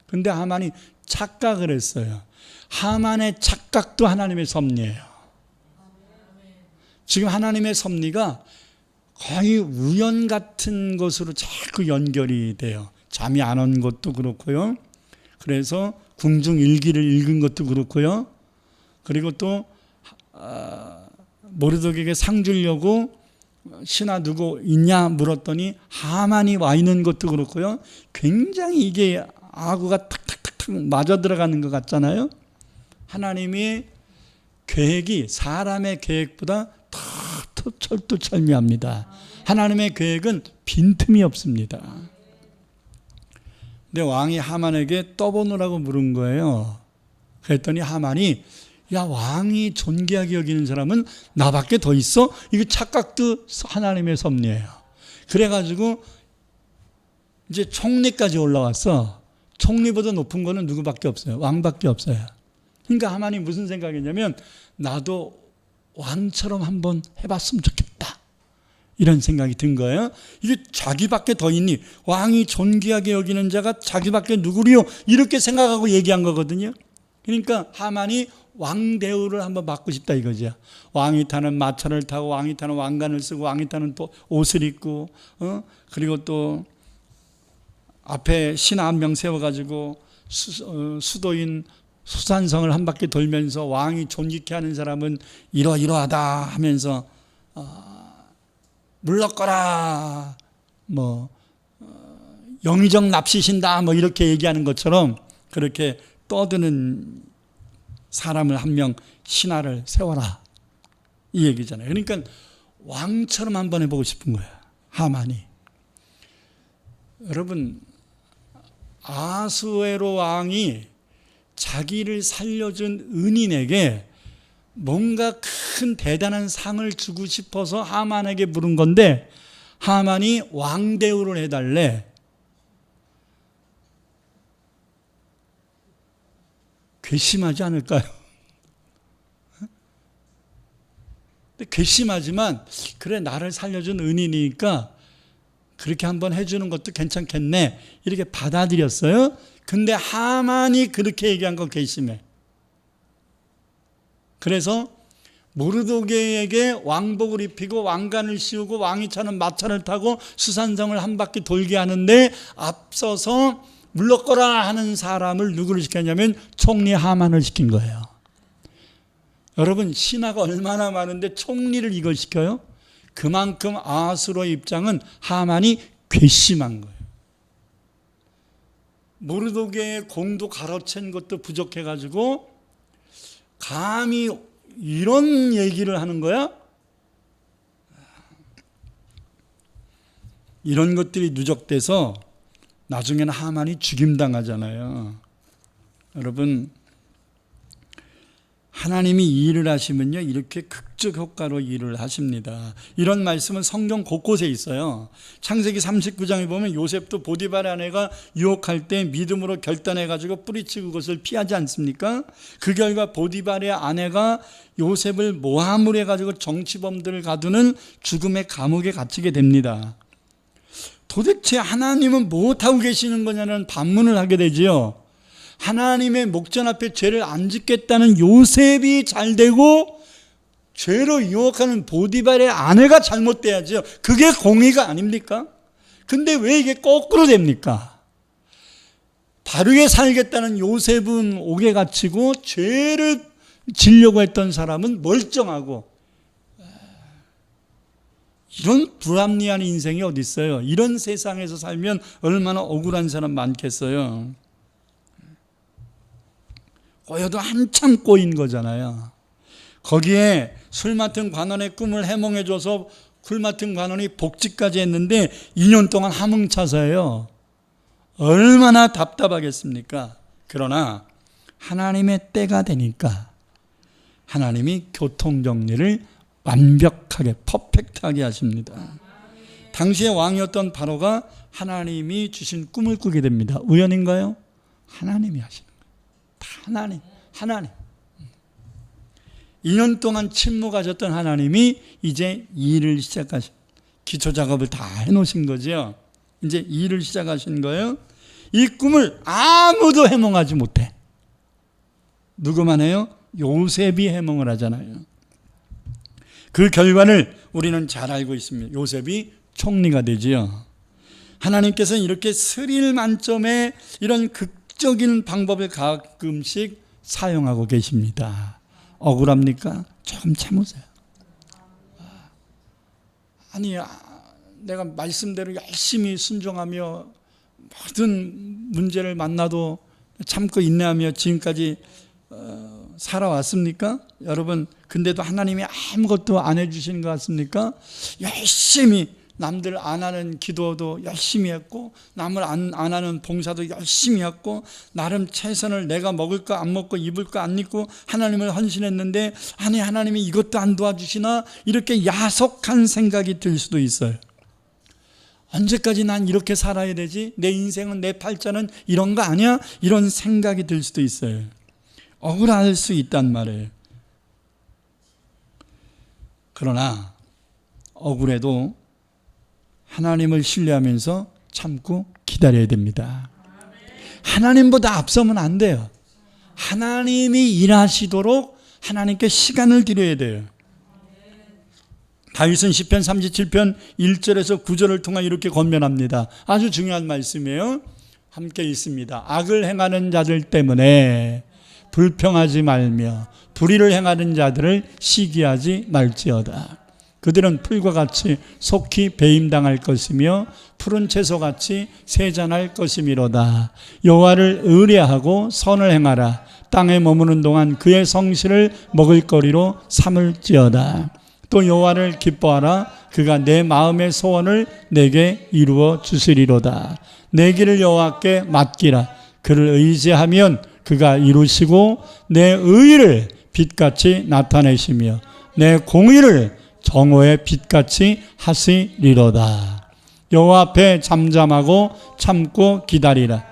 근데 하만이 착각을 했어요. 하만의 착각도 하나님의 섭리예요. 지금 하나님의 섭리가 거의 우연 같은 것으로 자꾸 연결이 돼요. 잠이 안 온 것도 그렇고요. 그래서 궁중 일기를 읽은 것도 그렇고요. 그리고 또 모르드게에게 상 주려고 신하 누구 있냐 물었더니 하만이 와 있는 것도 그렇고요. 굉장히 이게 아구가 탁탁탁탁 맞아 들어가는 것 같잖아요. 하나님의 계획이 사람의 계획보다 더 철두철미합니다. 하나님의 계획은 빈틈이 없습니다. 근데 왕이 하만에게 떠보느라고 물은 거예요. 그랬더니 하만이 야, 왕이 존귀하게 여기는 사람은 나밖에 더 있어? 이거 착각도 하나님의 섭리예요. 그래가지고 이제 총리까지 올라왔어. 총리보다 높은 거는 누구밖에 없어요. 왕밖에 없어요. 그러니까 하만이 무슨 생각이냐면 나도 왕처럼 한번 해봤으면 좋겠다. 이런 생각이 든 거예요. 이게 자기밖에 더 있니? 왕이 존귀하게 여기는 자가 자기밖에 누구리요? 이렇게 생각하고 얘기한 거거든요. 그러니까 하만이 왕 대우를 한번 받고 싶다 이거죠. 왕이 타는 마차를 타고 왕이 타는 왕관을 쓰고 왕이 타는 또 옷을 입고 그리고 또 앞에 신하 한 명 세워가지고 수도인 수산성을 한 바퀴 돌면서 왕이 존귀케 하는 사람은 이러이러하다 하면서 물러거라 영의정 납시신다 이렇게 얘기하는 것처럼 그렇게 떠드는 사람을 한 명 신하를 세워라 이 얘기잖아요. 그러니까 왕처럼 한번 해보고 싶은 거야 하만이. 여러분 아수에로 왕이 자기를 살려준 은인에게 뭔가 큰 대단한 상을 주고 싶어서 하만에게 물은 건데 하만이 왕 대우를 해달래. 괘씸하지 않을까요? 괘씸하지만 그래 나를 살려준 은인이니까 그렇게 한번 해주는 것도 괜찮겠네 이렇게 받아들였어요. 근데 하만이 그렇게 얘기한 건 괘씸해. 그래서 모르드게에게 왕복을 입히고 왕관을 씌우고 왕이 차는 마차를 타고 수산성을 한 바퀴 돌게 하는데 앞서서 물러거라 하는 사람을 누구를 시켰냐면 총리 하만을 시킨 거예요. 여러분 신하가 얼마나 많은데 총리를 이걸 시켜요? 그만큼 아수르의 입장은 하만이 괘씸한 거예요. 모르도게의 공도 가로챈 것도 부족해가지고 감히 이런 얘기를 하는 거야? 이런 것들이 누적돼서 나중에는 하만이 죽임당하잖아요. 여러분, 하나님이 일을 하시면요, 이렇게 극적 효과로 일을 하십니다. 이런 말씀은 성경 곳곳에 있어요. 창세기 39장에 보면 요셉도 보디발의 아내가 유혹할 때 믿음으로 결단해가지고 뿌리치고 그것을 피하지 않습니까? 그 결과 보디발의 아내가 요셉을 모함을 해가지고 정치범들을 가두는 죽음의 감옥에 갇히게 됩니다. 도대체 하나님은 무엇하고 계시는 거냐는 반문을 하게 되지요. 하나님의 목전 앞에 죄를 안 짓겠다는 요셉이 잘 되고 죄로 유혹하는 보디발의 아내가 잘못돼야죠. 그게 공의가 아닙니까? 근데 왜 이게 거꾸로 됩니까? 바르게 살겠다는 요셉은 옥에 갇히고 죄를 지려고 했던 사람은 멀쩡하고, 이런 불합리한 인생이 어디 있어요? 이런 세상에서 살면 얼마나 억울한 사람 많겠어요. 꼬여도 한참 꼬인 거잖아요. 거기에 술 맡은 관원의 꿈을 해몽해줘서 술 맡은 관원이 복직까지 했는데 2년 동안 함흥차사예요. 얼마나 답답하겠습니까? 그러나 하나님의 때가 되니까 하나님이 교통정리를 완벽하게 퍼펙트하게 하십니다. 당시의 왕이었던 바로가 하나님이 주신 꿈을 꾸게 됩니다. 우연인가요? 하나님이 하시는 거예요. 하나님. 2년 동안 침묵하셨던 하나님이 이제 일을 시작하신, 기초 작업을 다 해놓으신 거죠. 이제 일을 시작하신 거예요. 이 꿈을 아무도 해몽하지 못해. 누구만 해요? 요셉이 해몽을 하잖아요. 그 결과를 우리는 잘 알고 있습니다. 요셉이 총리가 되지요. 하나님께서는 이렇게 스릴 만점의 이런 극적인 방법을 가끔씩 사용하고 계십니다. 억울합니까? 조금 참으세요. 아니, 내가 말씀대로 열심히 순종하며 모든 문제를 만나도 참고 인내하며 지금까지 살아왔습니까? 여러분, 근데도 하나님이 아무것도 안 해주시는 것 같습니까? 열심히 남들 안 하는 기도도 열심히 했고, 남을 안 하는 봉사도 열심히 했고, 나름 최선을 내가 먹을 거 안 먹고 입을 거 안 입고 하나님을 헌신했는데, 아니 하나님이 이것도 안 도와주시나? 이렇게 야속한 생각이 들 수도 있어요. 언제까지 난 이렇게 살아야 되지? 내 인생은, 내 팔자는 이런 거 아니야? 이런 생각이 들 수도 있어요. 억울할 수 있단 말이에요. 그러나 억울해도 하나님을 신뢰하면서 참고 기다려야 됩니다. 하나님보다 앞서면 안 돼요. 하나님이 일하시도록 하나님께 시간을 드려야 돼요. 다윗은 시편 37편 1절에서 9절을 통해 이렇게 권면합니다. 아주 중요한 말씀이에요. 함께 읽습니다. 악을 행하는 자들 때문에 불평하지 말며 불의를 행하는 자들을 시기하지 말지어다. 그들은 풀과 같이 속히 배임당할 것이며 푸른 채소같이 세잔할 것이미로다. 여호와를 의뢰하고 선을 행하라. 땅에 머무는 동안 그의 성실을 먹을거리로 삼을지어다. 또 여호와를 기뻐하라. 그가 내 마음의 소원을 내게 이루어 주시리로다. 내 길을 여호와께 맡기라. 그를 의지하면 그가 이루시고 내 의를 빛같이 나타내시며 내 공의를 정오의 빛같이 하시리로다. 여호와 앞에 잠잠하고 참고 기다리라.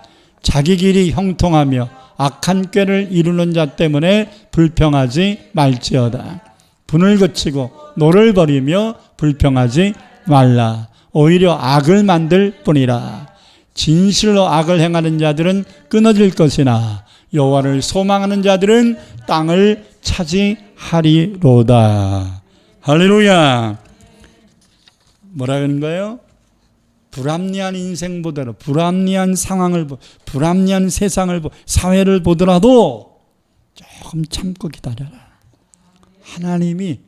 자기 길이 형통하며 악한 꾀를 이루는 자 때문에 불평하지 말지어다. 분을 그치고 노를 버리며 불평하지 말라. 오히려 악을 만들 뿐이라. 진실로 악을 행하는 자들은 끊어질 것이나 여호와를 소망하는 자들은 땅을 차지하리로다. 할렐루야. 뭐라 그러는 거예요? 불합리한 인생보다도, 불합리한 상황을, 불합리한 세상을, 사회를 보더라도 조금 참고 기다려라. 하나님이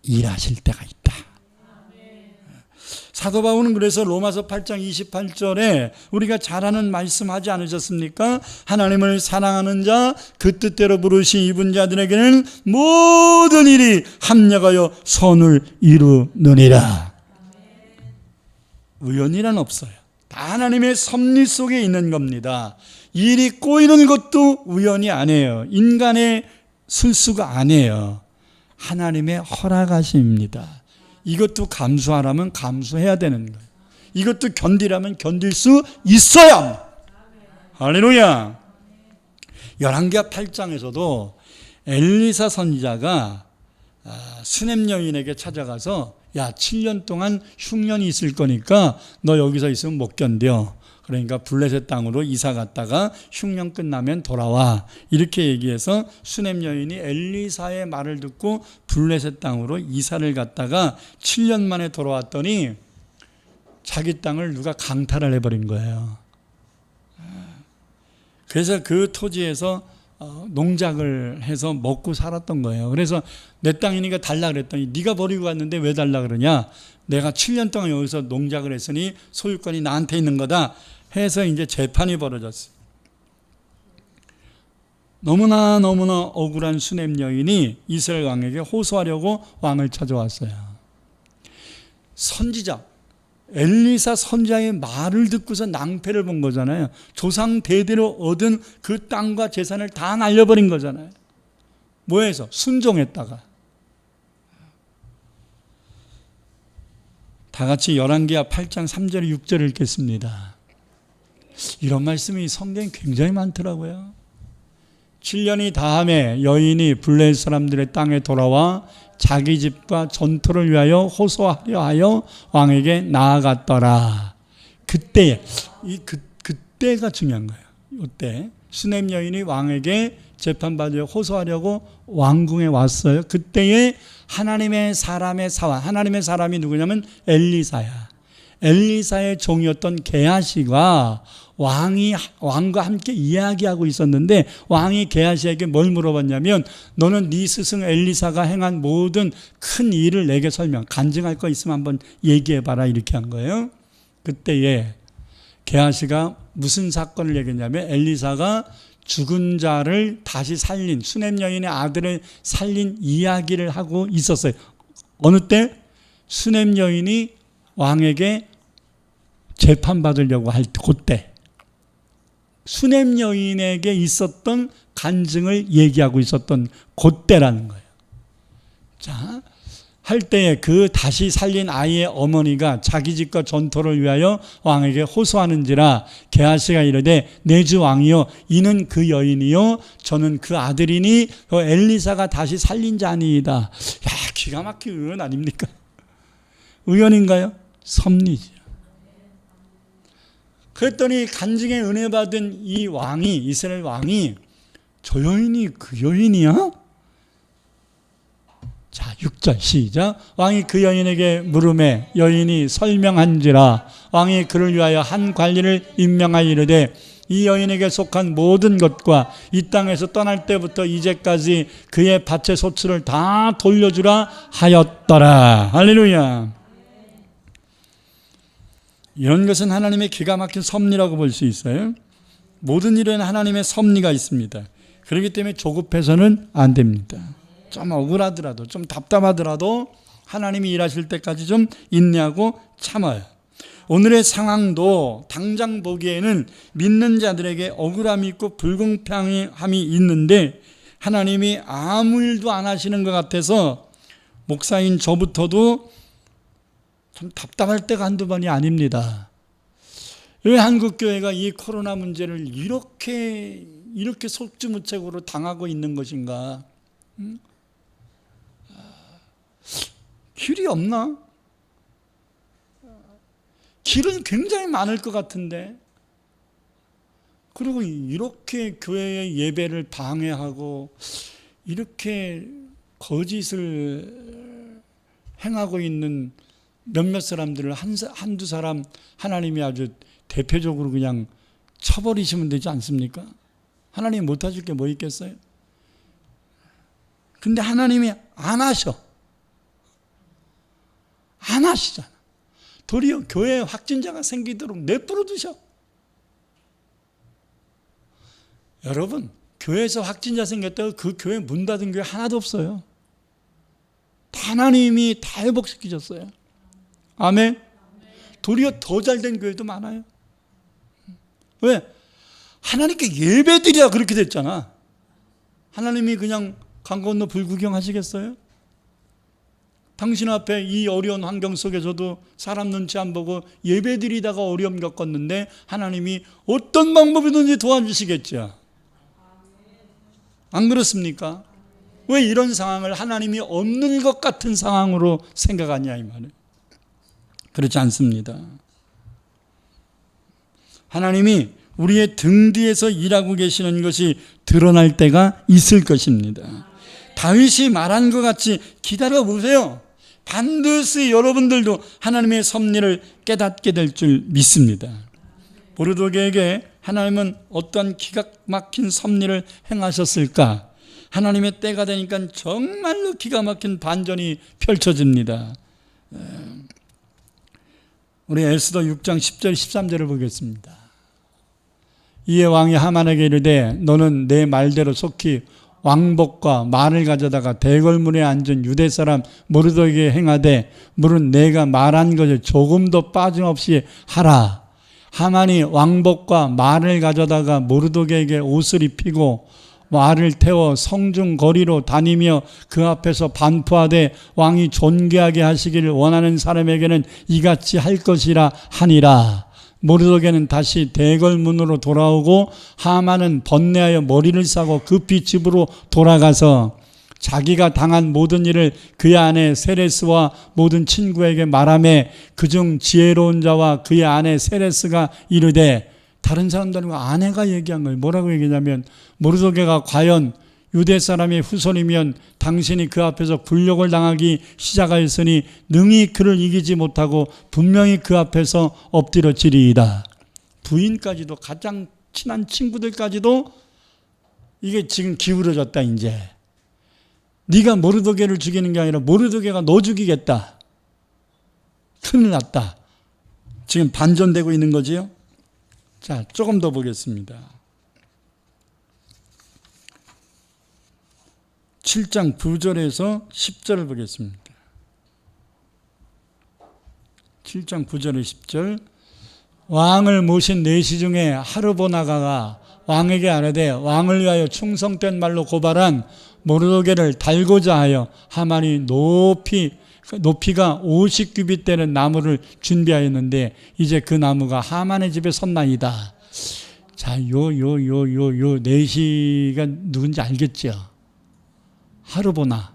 일하실 때가 있다. 사도 바울은 그래서 로마서 8장 28절에 우리가 잘 아는 말씀하지 않으셨습니까? 하나님을 사랑하는 자, 그 뜻대로 부르신 이분 자들에게는 모든 일이 합력하여 선을 이루느니라. 우연이란 없어요. 다 하나님의 섭리 속에 있는 겁니다. 일이 꼬이는 것도 우연이 아니에요. 인간의 술수가 아니에요. 하나님의 허락하심입니다. 이것도 감수하라면 감수해야 되는 거예요. 이것도 견디라면 견딜 수 있어야 합니다. 할렐루야. 열왕기하 8장에서도 엘리사 선지자가 수넴 여인에게 찾아가서 야, 7년 동안 흉년이 있을 거니까 너 여기서 있으면 못 견뎌. 그러니까 블레셋 땅으로 이사 갔다가 흉년 끝나면 돌아와. 이렇게 얘기해서 수넴 여인이 엘리사의 말을 듣고 블레셋 땅으로 이사를 갔다가 7년 만에 돌아왔더니 자기 땅을 누가 강탈을 해버린 거예요. 그래서 그 토지에서 농작을 해서 먹고 살았던 거예요. 그래서 내 땅이니까 달라 그랬더니 네가 버리고 갔는데 왜 달라 그러냐? 내가 7년 동안 여기서 농작을 했으니 소유권이 나한테 있는 거다 해서 이제 재판이 벌어졌어요. 너무나 억울한 수넴 여인이 이스라엘 왕에게 호소하려고 왕을 찾아왔어요. 선지자 엘리사 선지자의 말을 듣고서 낭패를 본 거잖아요. 조상 대대로 얻은 그 땅과 재산을 다 날려버린 거잖아요. 뭐해서? 순종했다가. 다 같이 열왕기하 8장 3절 6절을 읽겠습니다. 이런 말씀이 성경에 굉장히 많더라고요. 7년이 다음에 여인이 블레셋 사람들의 땅에 돌아와 자기 집과 전토를 위하여 호소하려 하여 왕에게 나아갔더라. 그때가 중요한 거예요. 이때 수넴 여인이 왕에게 재판받으려 호소하려고 왕궁에 왔어요. 그때에 하나님의 사람의 사환, 하나님의 사람이 누구냐면 엘리사야. 엘리사의 종이었던 게하시가 왕과 함께 이야기하고 있었는데 왕이 게하시에게 뭘 물어봤냐면 너는 네 스승 엘리사가 행한 모든 큰 일을 내게 간증할 거 있으면 한번 얘기해봐라 이렇게 한 거예요. 그때에 게하시가 무슨 사건을 얘기했냐면 엘리사가 죽은 자를 다시 살린 수넴 여인의 아들을 살린 이야기를 하고 있었어요. 어느 때? 수넴 여인이 왕에게 재판받으려고 할 때, 그때 수넴 여인에게 있었던 간증을 얘기하고 있었던 그때라는 거예요. 자, 할 때에 그 다시 살린 아이의 어머니가 자기 집과 전토를 위하여 왕에게 호소하는지라 게하시가 이르되 내 주 왕이여 이는 그 여인이요 저는 그 아들이니 엘리사가 다시 살린 자니이다. 야, 기가 막힌 의원 아닙니까? 의원인가요? 섭리죠. 그랬더니 간증의 은혜 받은 이 왕이 이스라엘 왕이 저 여인이 그 여인이야? 자, 6절 시작. 왕이 그 여인에게 물으매 여인이 설명한지라 왕이 그를 위하여 한 관리를 임명하여 이르되 이 여인에게 속한 모든 것과 이 땅에서 떠날 때부터 이제까지 그의 밭의 소출을 다 돌려주라 하였더라. 할렐루야. 이런 것은 하나님의 기가 막힌 섭리라고 볼 수 있어요. 모든 일에는 하나님의 섭리가 있습니다. 그렇기 때문에 조급해서는 안 됩니다. 좀 억울하더라도 좀 답답하더라도 하나님이 일하실 때까지 좀 인내하고 참아요. 오늘의 상황도 당장 보기에는 믿는 자들에게 억울함이 있고 불공평함이 있는데 하나님이 아무 일도 안 하시는 것 같아서 목사인 저부터도 참 답답할 때가 한두 번이 아닙니다. 왜 한국교회가 이 코로나 문제를 이렇게 속주무책으로 당하고 있는 것인가? 길이 없나? 길은 굉장히 많을 것 같은데 그리고 이렇게 교회의 예배를 방해하고 이렇게 거짓을 행하고 있는 몇몇 사람들을 한두 사람 하나님이 아주 대표적으로 그냥 쳐버리시면 되지 않습니까? 하나님이 못하실 게 뭐 있겠어요? 근데 하나님이 안 하셔. 안 하시잖아. 도리어 교회에 확진자가 생기도록 내버려 두셔. 여러분, 교회에서 확진자 생겼다고 그 교회 문 닫은 교회 하나도 없어요. 하나님이 다 회복시키셨어요. 아멘. 도리어 더 잘된 교회도 많아요. 왜? 하나님께 예배드려야 그렇게 됐잖아. 하나님이 그냥 강 건너 불구경 하시겠어요? 당신 앞에 이 어려운 환경 속에서도 사람 눈치 안 보고 예배드리다가 어려움 겪었는데 하나님이 어떤 방법이든지 도와주시겠죠. 안 그렇습니까? 왜 이런 상황을 하나님이 없는 것 같은 상황으로 생각하냐 이 말이에요. 그렇지 않습니다. 하나님이 우리의 등 뒤에서 일하고 계시는 것이 드러날 때가 있을 것입니다. 다윗이 말한 것 같이 기다려 보세요. 반드시 여러분들도 하나님의 섭리를 깨닫게 될 줄 믿습니다. 모르드게에게 하나님은 어떤 기가 막힌 섭리를 행하셨을까? 하나님의 때가 되니까 정말로 기가 막힌 반전이 펼쳐집니다. 우리 에스더 6장 10절 13절을 보겠습니다. 이에 왕이 하만에게 이르되 너는 내 말대로 속히 왕복과 말을 가져다가 대궐문에 앉은 유대 사람 모르드게에게 행하되 물은 내가 말한 것을 조금도 빠짐없이 하라. 하만이 왕복과 말을 가져다가 모르드게에게 옷을 입히고 말을 태워 성중 거리로 다니며 그 앞에서 반포하되 왕이 존귀하게 하시기를 원하는 사람에게는 이같이 할 것이라 하니라. 모르드게는 다시 대궐문으로 돌아오고 하만은 번뇌하여 머리를 싸고 급히 집으로 돌아가서 자기가 당한 모든 일을 그의 아내 세레스와 모든 친구에게 말하며 그중 지혜로운 자와 그의 아내 세레스가 이르되, 다른 사람들과 아내가 얘기한 걸 뭐라고 얘기냐면, 모르드게가 과연 유대 사람의 후손이면 당신이 그 앞에서 굴욕을 당하기 시작하였으니 능히 그를 이기지 못하고 분명히 그 앞에서 엎드려지리이다. 부인까지도, 가장 친한 친구들까지도 이게 지금 기울어졌다. 이제 네가 모르드게를 죽이는 게 아니라 모르드게가 너 죽이겠다. 큰일 났다. 지금 반전되고 있는 거지요. 자, 조금 더 보겠습니다. 7장 9절에서 10절을 보겠습니다. 7장 9절에 10절. 왕을 모신 내시 중에 하르보나가가 왕에게 아뢰되 왕을 위하여 충성된 말로 고발한 모르드게를 달고자 하여 하만이 높이가 50규빗 되는 나무를 준비하였는데 이제 그 나무가 하만의 집에 섰나이다. 자, 요 내시가 누군지 알겠죠? 하르보나.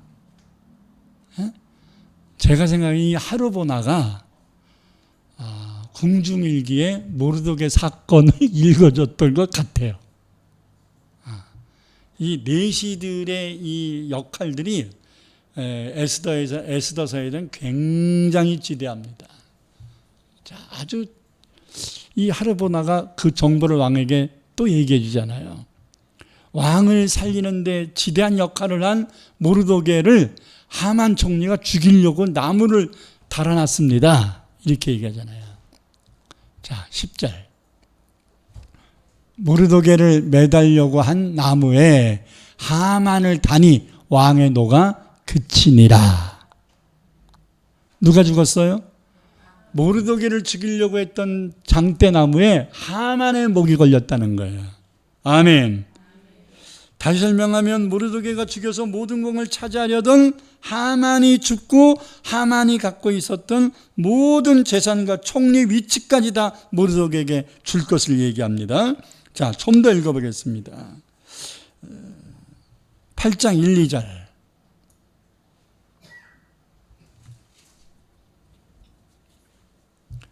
제가 생각하기에 이 하르보나가 궁중일기에 모르드게 사건을 읽어줬던 것 같아요. 이 내시들의 이 역할들이 에스더서에는 굉장히 지대합니다. 자, 아주 이 하르보나가 그 정보를 왕에게 또 얘기해 주잖아요. 왕을 살리는데 지대한 역할을 한 모르드게를 하만 총리가 죽이려고 나무를 달아놨습니다. 이렇게 얘기하잖아요. 자, 10절. 모르드게를 매달려고 한 나무에 하만을 다니 왕의 노가 그치니라. 누가 죽었어요? 모르드게를 죽이려고 했던 장대나무에 하만의 목이 걸렸다는 거예요. 아멘. 다시 설명하면 모르드게가 죽여서 모든 공을 차지하려던 하만이 죽고 하만이 갖고 있었던 모든 재산과 총리 위치까지 다 모르드게에게 줄 것을 얘기합니다. 자, 좀 더 읽어보겠습니다. 8장 1, 2절.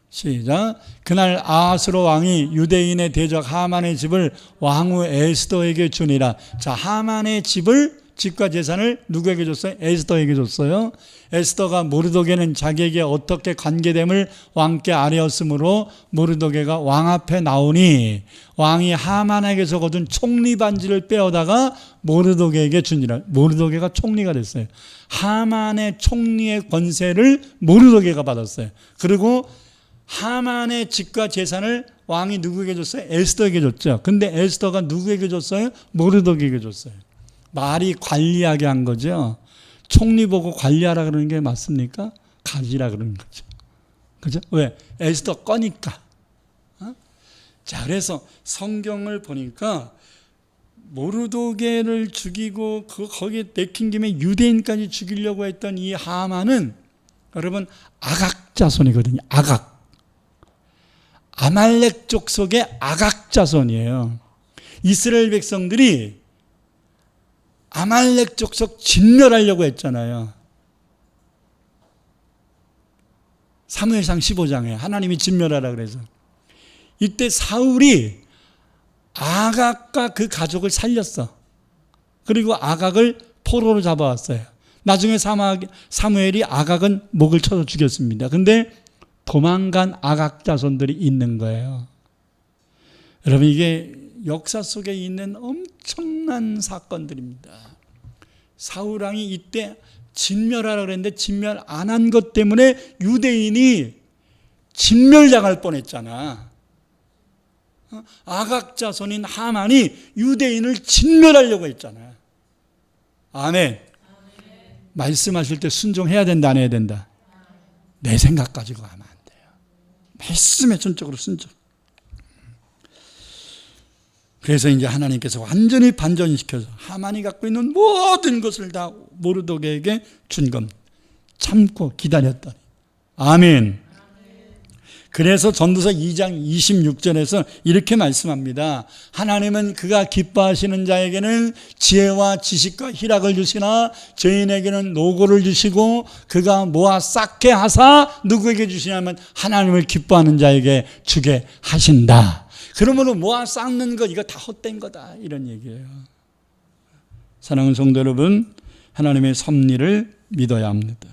시작. 그날 아하스로 왕이 유대인의 대적 하만의 집을 왕후 에스더에게 주니라. 자, 하만의 집과 재산을 누구에게 줬어요? 에스더에게 줬어요. 에스더가 모르드게는 자기에게 어떻게 관계됨을 왕께 아뢰었으므로 모르드게가 왕 앞에 나오니 왕이 하만에게서 거둔 총리 반지를 빼어다가 모르드게에게 주니라. 모르드게가 총리가 됐어요. 하만의 총리의 권세를 모르드게가 받았어요. 그리고 하만의 집과 재산을 왕이 누구에게 줬어요? 에스더에게 줬죠. 근데 에스더가 누구에게 줬어요? 모르드게에게 줬어요. 말이 관리하게 한 거죠. 총리 보고 관리하라 그러는 게 맞습니까? 가지라 그러는 거죠. 그죠? 왜? 에스더 거니까. 자, 그래서 성경을 보니까 모르드게를 죽이고 거기에 내킨 김에 유대인까지 죽이려고 했던 이 하만은 여러분 아각 자손이거든요. 아각. 아말렉 족속의 아각 자손이에요. 이스라엘 백성들이 아말렉 족속 진멸하려고 했잖아요. 사무엘상 15장에 하나님이 진멸하라 그래서 이때 사울이 아각과 그 가족을 살렸어. 그리고 아각을 포로로 잡아왔어요. 나중에 사무엘이 아각은 목을 쳐서 죽였습니다. 근데 도망간 아각 자손들이 있는 거예요. 여러분 이게 역사 속에 있는 엄청난 사건들입니다. 사울왕이 이때 진멸하라 그랬는데 진멸 안 한 것 때문에 유대인이 진멸당할 뻔했잖아. 아각 자손인 하만이 유대인을 진멸하려고 했잖아. 아멘. 말씀하실 때 순종해야 된다, 안 해야 된다? 내 생각 가지고 하면 안 돼요. 말씀에 전적으로 순종. 그래서 이제 하나님께서 완전히 반전시켜서 하만이 갖고 있는 모든 것을 다 모르드게에게 준 겁니다. 참고 기다렸더니. 아멘. 그래서 전도서 2장 26절에서 이렇게 말씀합니다. 하나님은 그가 기뻐하시는 자에게는 지혜와 지식과 희락을 주시나 죄인에게는 노고를 주시고 그가 모아 쌓게 하사 누구에게 주시냐면 하나님을 기뻐하는 자에게 주게 하신다. 그러므로 모아 쌓는 것 이거 다 헛된 거다 이런 얘기예요. 사랑하는 성도 여러분, 하나님의 섭리를 믿어야 합니다.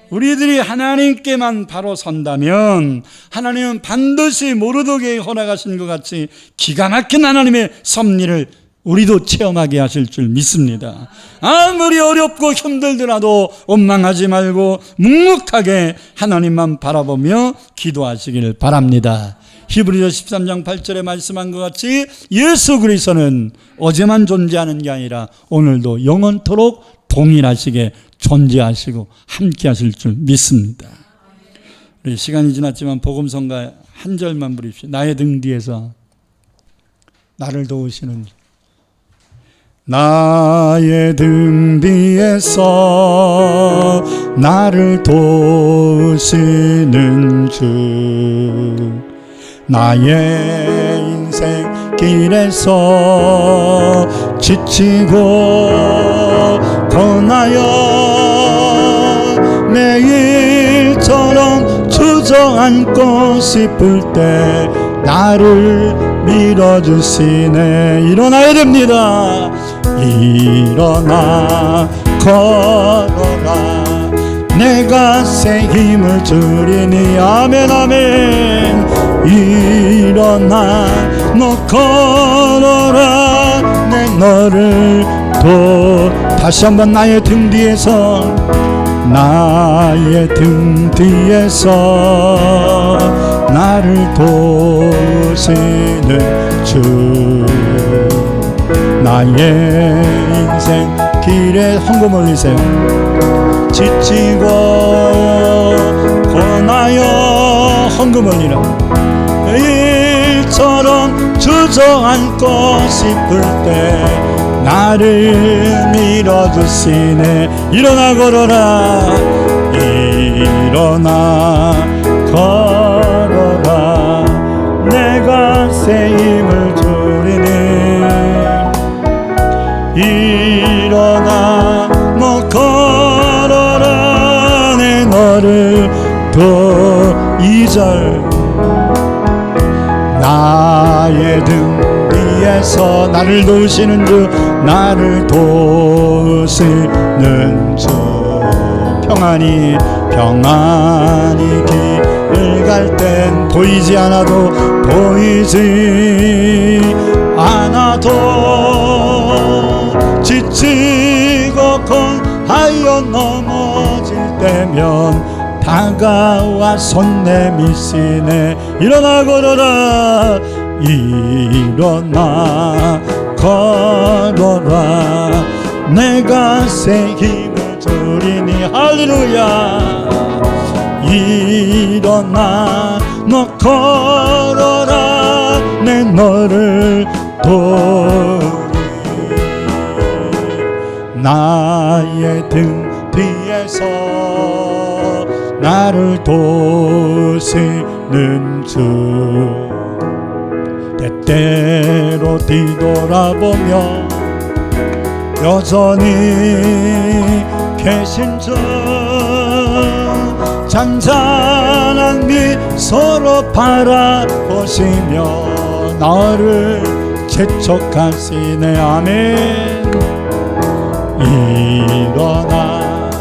우리들이 하나님께만 바로 선다면 하나님은 반드시 모르드게에 허락하신 것 같이 기가 막힌 하나님의 섭리를 우리도 체험하게 하실 줄 믿습니다. 아무리 어렵고 힘들더라도 원망하지 말고 묵묵하게 하나님만 바라보며 기도하시길 바랍니다. 히브리서 13장 8절에 말씀한 것 같이 예수 그리스도는 어제만 존재하는 게 아니라 오늘도 영원토록 동일하시게 존재하시고 함께 하실 줄 믿습니다. 우리 시간이 지났지만 복음성가 한 절만 부릅시다. 나의 등 뒤에서 나를 도우시는 주. 나의 등 뒤에서 나를 도우시는 주. 나의 인생 길에서 지치고 고나여 매일처럼 주저앉고 싶을 때 나를 밀어주시네. 일어나야 됩니다. 일어나 걸어라 내가 새 힘을 주리니. 아멘 아멘. 일어나 너 걸어라 내 너를 다시 한번 나의 등 뒤에서 나의 등 뒤에서 나를 도우시는 주. 나의 인생 길에 헌금 올리세요. 지치고 고나여 헌금 올리라. 일처럼 주저앉고 싶을 때 나를 밀어주시네. 일어나 걸어라 일어나 걸어라 내가 새 힘을 주리니. 일어나 너 걸어라 내 너를 도. 2절 나의 등 위에서 나를 도우시는 주. 나를 도우시는 주. 평안히 길을 갈 땐 보이지 않아도 지치고 공하여 넘어질 때면 다가와 손 내미시네. 일어나 걸어라 일어나 걸어라 내가 새 힘을 주리니. 할렐루야. 일어나 너 걸어라 내 너를 도우리. 나의 등 뒤에서 나를 도우시는 주. 때때로 뒤돌아보며 여전히 계신 주. 잔잔한 미소로 바라보시며 나를 재촉하시네. 아멘. 일어나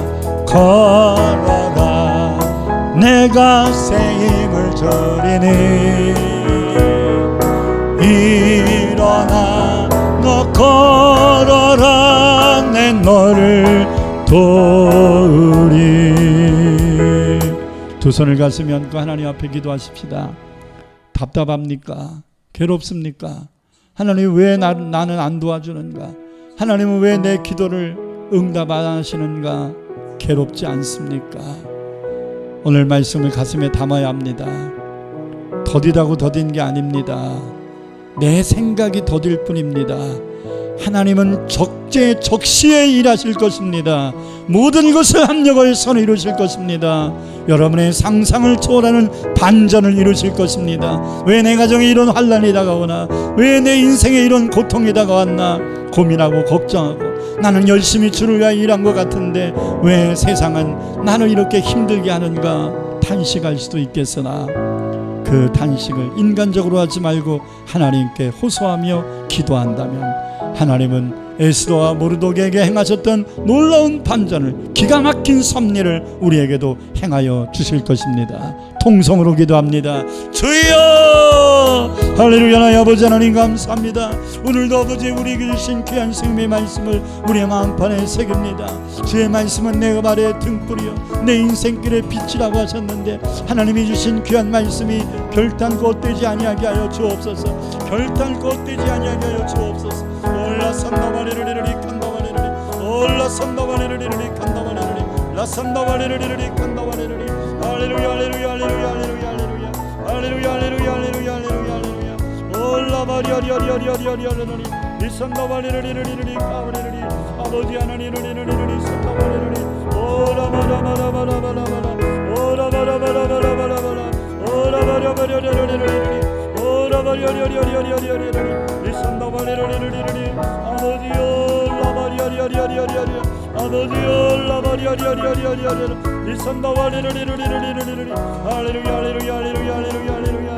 걸어라 내가 새 힘을 주리니. 일어나 너 걸어라 내 너를 도우리. 두 손을 가슴에 얹고 하나님 앞에 기도하십시다. 답답합니까? 괴롭습니까? 하나님 왜 나는 안 도와주는가? 하나님은 왜 내 기도를 응답 안 하시는가? 괴롭지 않습니까? 오늘 말씀을 가슴에 담아야 합니다. 더디다고 더딘 게 아닙니다. 내 생각이 더딜 뿐입니다. 하나님은 적시에 일하실 것입니다. 모든 것을 합력하여 선을 이루실 것입니다. 여러분의 상상을 초월하는 반전을 이루실 것입니다. 왜 내 가정에 이런 환난이 다가오나, 왜 내 인생에 이런 고통이 다가왔나 고민하고 걱정하고, 나는 열심히 주를 위하여 일한 것 같은데 왜 세상은 나를 이렇게 힘들게 하는가 탄식할 수도 있겠으나, 그 탄식을 인간적으로 하지 말고 하나님께 호소하며 기도한다면 하나님은 에스더와 모르독에게 행하셨던 놀라운 반전을, 기가 막힌 섭리를 우리에게도 행하여 주실 것입니다. 통성으로 기도합니다. 주여 할렐루야. 나의 아버지 하나님 감사합니다. 오늘도 아버지 우리에게 주신 귀한 생명의 말씀을 우리의 마음판에 새깁니다. 주의 말씀은 내 발의 등불이요 내 인생길의 빛이라고 하셨는데, 하나님이 주신 귀한 말씀이 결단코 헛되지 아니하게 하여 주옵소서. 결단코 헛되지 아니하게 하여 주옵소서. 올라선다바리르리리 칸다바리르리 올라선다바리르리리 칸다바리르리 라선다바리르리리 칸다바리르리. 할렐루야 할렐루야 할렐루야 할렐루야 할렐루야 할렐루야 할렐루야 할렐루야. 올라바리아리아리아리아리아리아리아리 리선다바리르리리리 카바리르리. 아버지 하나님이르리리리리 선다바리르리 오라바라바라바라바라바라 오라바라바라바라바라바라 오라바라바라바라바라바라 오라바리아리아리아리아리아리 리선다바리르리리리. 아버지요 라바리아리아리아리아리아리 아버지요 라바리아리아리아리아리아리 리선다바리르리리리리리리. 할렐루야 할렐루야 할렐루야 할렐루야 할렐루야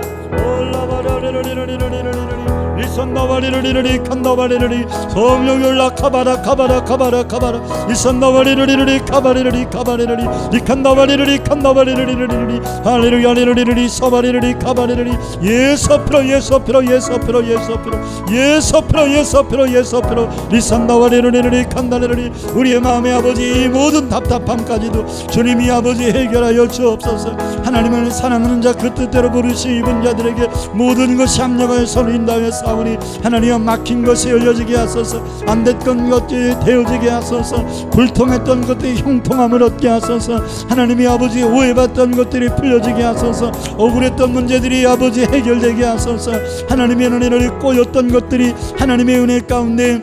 올라바리아리아리아리아리아리 리선다바리르리리 칸다바리르리 성령이 올라 카바라 카바라 카바라 카바라 리선다바리르리리 카바리르리 카바리르리 리칸다바리르리 칸다바리르리리리. 할렐루야 할렐루야 서바리르리 카바리르리 예서프로 예서프로 예서프로 예서프로 예서프로 예서프로 예서프로 리선다바리르리리 칸다리르리. 우리의 마음의 아버지 이 모든 답답함까지도 주님이 아버지 해결하여 주옵소서. 하나님을 사랑하는 자 그 뜻대로 부르시 입은 자들에게 모든 것이 합력하여 선을 인도하여 싸우니 하나님 막힌 것이 열려지게 하소서. 안 됐던 것들이 되어지게 하소서. 불통했던 것들이 형통함을 얻게 하소서. 하나님이 아버지 오해받던 것들이 풀려지게 하소서. 억울했던 문제들이 아버지 해결되게 하소서. 하나님의 은혜를 꼬였던 것들이 하나님의 은혜 가운데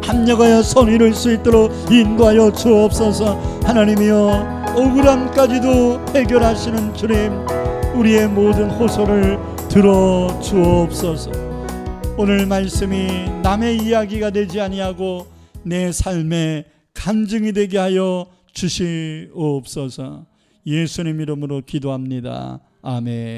합력하여 선을 이룰 수 있도록 인도하여 주옵소서. 하나님이여 억울함까지도 해결하시는 주님, 우리의 모든 호소를 들어 주옵소서. 오늘 말씀이 남의 이야기가 되지 아니하고 내 삶의 간증이 되게 하여 주시옵소서. 예수님 이름으로 기도합니다. 아멘.